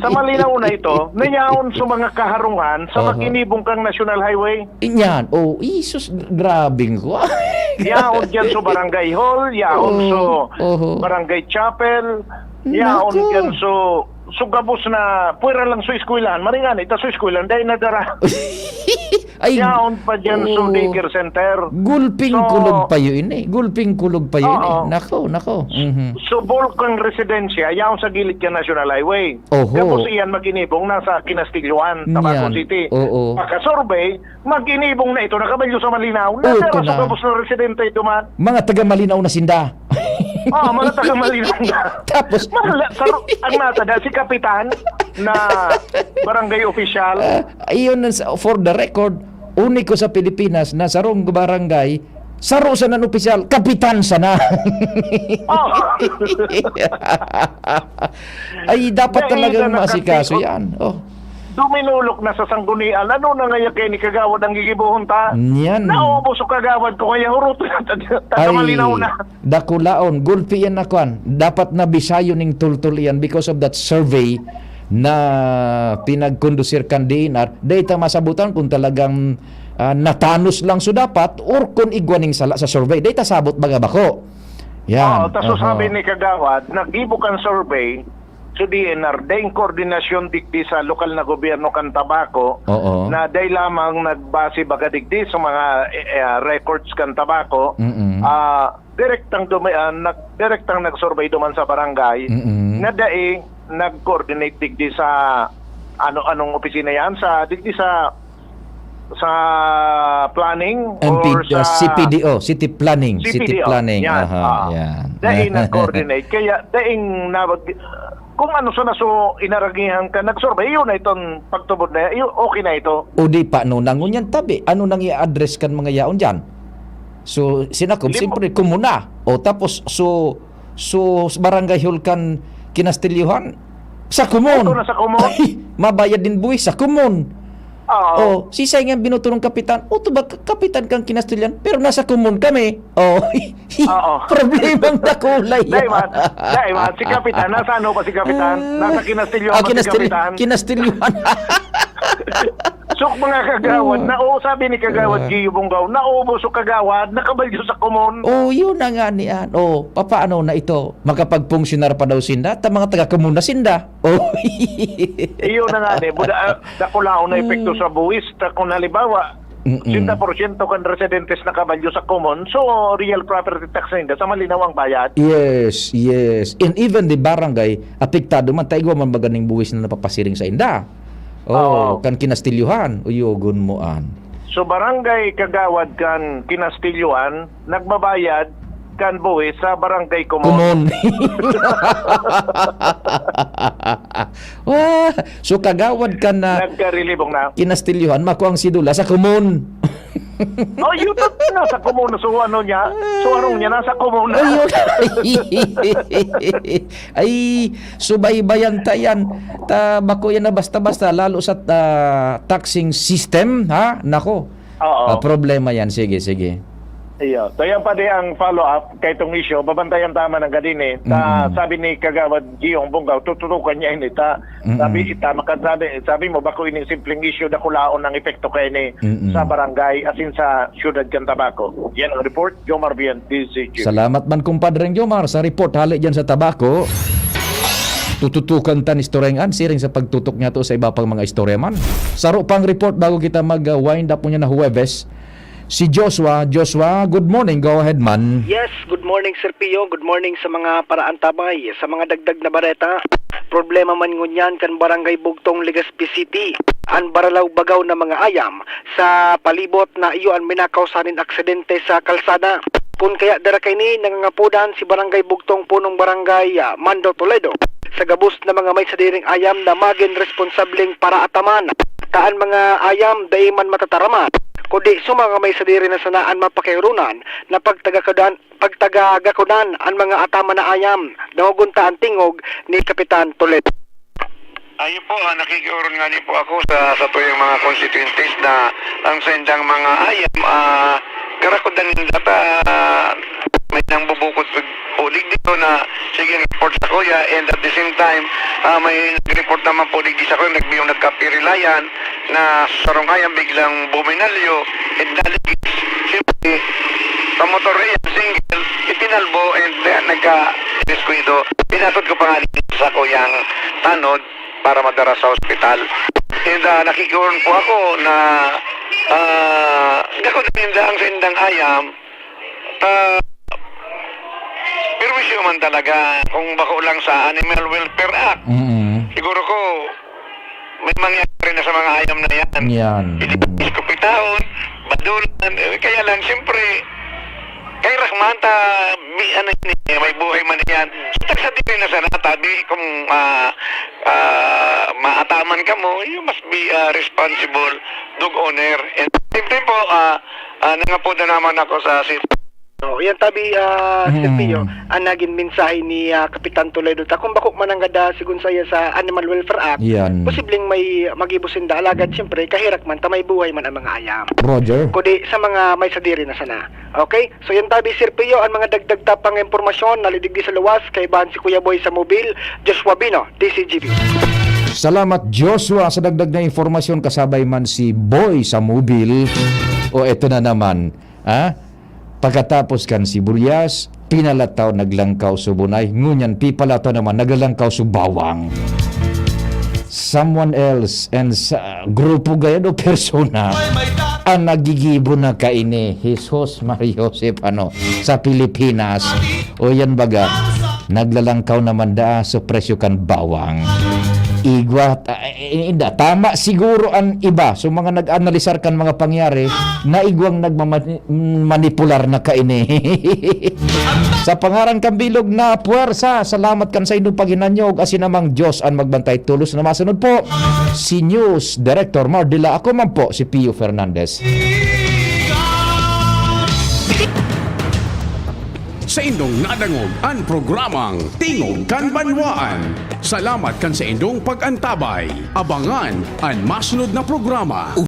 S15: Sa Malinaw na ito, nayaon sa mga kaharungan sa makinibong kang National Highway.
S2: Yan. Isus, grabing ko.
S15: Yaon dyan sa Barangay Hall, yaon sa Barangay Chapel, yaon dyan sa gabos na puwera lang sa eskwelahan. Maringan, ito sa eskwelahan, dahil nadara. Yaon pa dyan sa daycare center.
S2: Gulping kulog pa yun Gulping kulog pa yun Nako.
S15: So, bulkang residensya, yaon sa gilid ka National Highway. Tapos iyan maginibong nasa Kinastilyuan, Tabaco City. Pagka-survey, maginibong na ito, nakabalyo sa Malinaw. Nadara sa gabos na residente ito man.
S2: Mga taga Malinaw na sinda.
S15: Mga taga Malinaw na.
S2: Tapos,
S15: ang nasa dahil si Kapitan na barangay official.
S2: Iyon, for the record, uniko sa Pilipinas na sarong barangay, saro sa nan opisyal, kapitan sana. Ay, dapat talagang maasikaso yan.
S15: Duminulok na sa sanggunian. Ano na ngayon kayo ni Kagawad ang gigibuhon ta?
S2: Yan.
S15: Naubos o Kagawad ko kaya hurot taga Malinaw na.
S2: Dakulaon, gulpi yan na kwan. Dapat na bisayo ning tultul yan because of that survey na pinagkondusir kan DNR. Data masabutan kung talagang natanos lang so dapat or kung igwaning sala sa survey. Data sabot baga bako. Yan.
S15: Taso sabi ni Kagawad, nagibo kan survey so DNR, dahil koordinasyon digdi sa lokal na gobyerno kan Tabaco na dahil lamang nagbase baga digdi sa mga records kan Tabaco, direktang nag-survey duman sa barangay na dahil nag-coordinate digdi sa anong opisina yan sa digdi sa planning or sa
S2: CPDO, City Planning. City Planning.
S15: Yan. Dahil nag-coordinate. Kaya dahil kung ano sa naso inaragihan ka nag-survey, yun na itong pagtubod na okay na ito.
S2: O di pa, nangon yan tabi. Ano nang i-address kan mga yaon dyan? So, sinakob, siyempre, kumuna. O tapos, so barangay hall kan kinastilyuhan sa kumon.
S15: Ito na sa kumon.
S2: Ay, mabayad din buwis sa kumon. Si Say nga binuto ng kapitan. Ito ba kapitan kang kinastilyan? Pero nasa kumon kami. Problemang nakulay.
S15: Daiman, si kapitan, nasa ano pa si kapitan? Nasa kinastilyuhan pa si kapitan?
S2: Kinastilyuhan.
S15: So mga kagawad, sabi ni kagawad Gio Bungaw, naubos o kagawad, nakabalyo sa kumon.
S2: Oh, yun na nga niyan. Oh, papaano na ito? Makapag-funcionar pa daw sinda, ta mga taga-komuna sinda. Oh.
S15: Iyon na nga ni, buda dakulao na epekto sa buwis, ta kung halimbawa, 60% kan residentes na kabalyo sa common, so real property tax na sa malinaw ang bayad.
S2: Yes, yes. And even the barangay, apektado man, taigwa man maganing buwis na napapasiring sa inda. Oh, kan kinastilyuhan, uyogon mo an.
S15: So barangay kagawad kan kinastilyuhan, nagbabayad kan buwis sa barangay common.
S2: Kumon. Wah, so kagawad ka na
S15: nagkarilibong na
S2: kinastilyuhan, mako ang sidula sa kumon.
S15: Oh, yun na sa kumuna. So ano niya? So anong niya nasa kumuna?
S2: Ay, subaybayan tayan. Ta bako yan na basta-basta lalo sa taxing system, ha? Nako.
S15: Oo.
S2: Problema yan. Sige, sige.
S15: Iyo. So yan pa di ang follow-up kay itong issue. Babantayan tama ng gadin eh. Sabi ni Kagawad Giyong Bungaw, tututukan niya ini. Sabi mo, bako ini simpleng issue na kulaon ng epekto kay ni sa barangay asin sa syudad kan Tabaco. Yan ang report. Jomar Bian, DCG.
S2: Salamat man kumpadreng Jomar sa report hali dyan sa Tabaco. Tututukan tan istoryangan siring sa pagtutok niya to sa iba pang mga istorya man. Saro pang report bago kita mag-wind up mo niya na Huwebes. Si Joshua, good morning. Go ahead, man.
S17: Yes, good morning, Sir Pio. Good morning sa mga paraan tabay, sa mga dagdag na bareta. Problema man ngunyan kan Barangay Bugtong, Legazpi City. An baralaw bagaw na mga ayam sa palibot na iyo ang minakausanin aksidente sa kalsada. Kung kaya dara kay ni nangangapudan si Barangay Bugtong punong Barangay Mando Toledo sa gabos na mga may sadiring ayam na maging responsableng para ataman. Taan mga ayam day man matataraman. Kundi sumanga may sadiri na sanaan mapakirunan na pagtagagakudan ang mga atama na ayam nahuguntaan tingog ni Kapitan Toledo.
S18: Ayun po, nakikiuron nga ni po ako sa tuyong mga constituencies na ang sendang mga ayam, karakudan data may nang bubukod pulig dito na sige report sa kuya, and at the same time may report naman pulig di sa kuya, nagbiyong nagkapirilayan na sarong ayam biglang buminalyo and dalig siyempre sa motor yan single itinalbo and nagka-descuido. Pinatod ko pa nga sa kuyang tanod para madara sa ospital. And nakikiuron po ako na gakunin ang sendang ayam pero wisyo man talaga kung bako lang sa Animal Welfare Act. Siguro ko may mangyari na sa mga ayam na yan. Kupitaon, badulan, kaya lang siyempre kay Rahmanta may buhay man yan. Sa din na sana tabi kung maataman ka mo, you must be responsible dog owner. And siyempre po nangapoda naman ako sa city.
S17: So, yan tabi, Sir Pio, ang naging mensahe ni Kapitan Toledo. Kung bakok mananggada sigun saya sa Animal Welfare Act, posibleng may magibusin da alagad, siyempre, kahirak man, tamay buhay man ang mga ayam.
S2: Roger.
S17: Kundi sa mga may sadiri na sana. Okay? So, yan tabi, Sir Pio, ang mga dagdag tapang impormasyon, nalidigdi sa luwas, kay Bahan si Kuya Boy sa Mobile, Joshua Bino, DCGB.
S2: Salamat, Joshua, sa dagdag na informasyon. Kasabay man si Boy sa Mobile. O eto na naman, pagkatapos kan sibuyas, pinalataw naglangkaw subunay, ngunyan pipalataw naman naglalangkaw subawang. Someone else and sa grupo gaya do persona ang nagigibo na kaini. Jesus Maria Joseph sa Pilipinas. O yan baga, naglalangkaw naman da sa presyo kan bawang. Igwa, tama siguro ang iba. So mga nag-analisar kan mga pangyari na igwang nagmamanipular na kaini. Sa pangaran kang bilog na puwersa, salamat kan sa inyong paghinanyog asin namang Diyos ang magbantay tulos na masunod po. Si News Director Mardila, ako man po si Pio Fernandez.
S1: Sa indong nadangog ang programang Tingog kan Banwaan. Salamat kan sa indong pag-antabay. Abangan ang masunod na programa.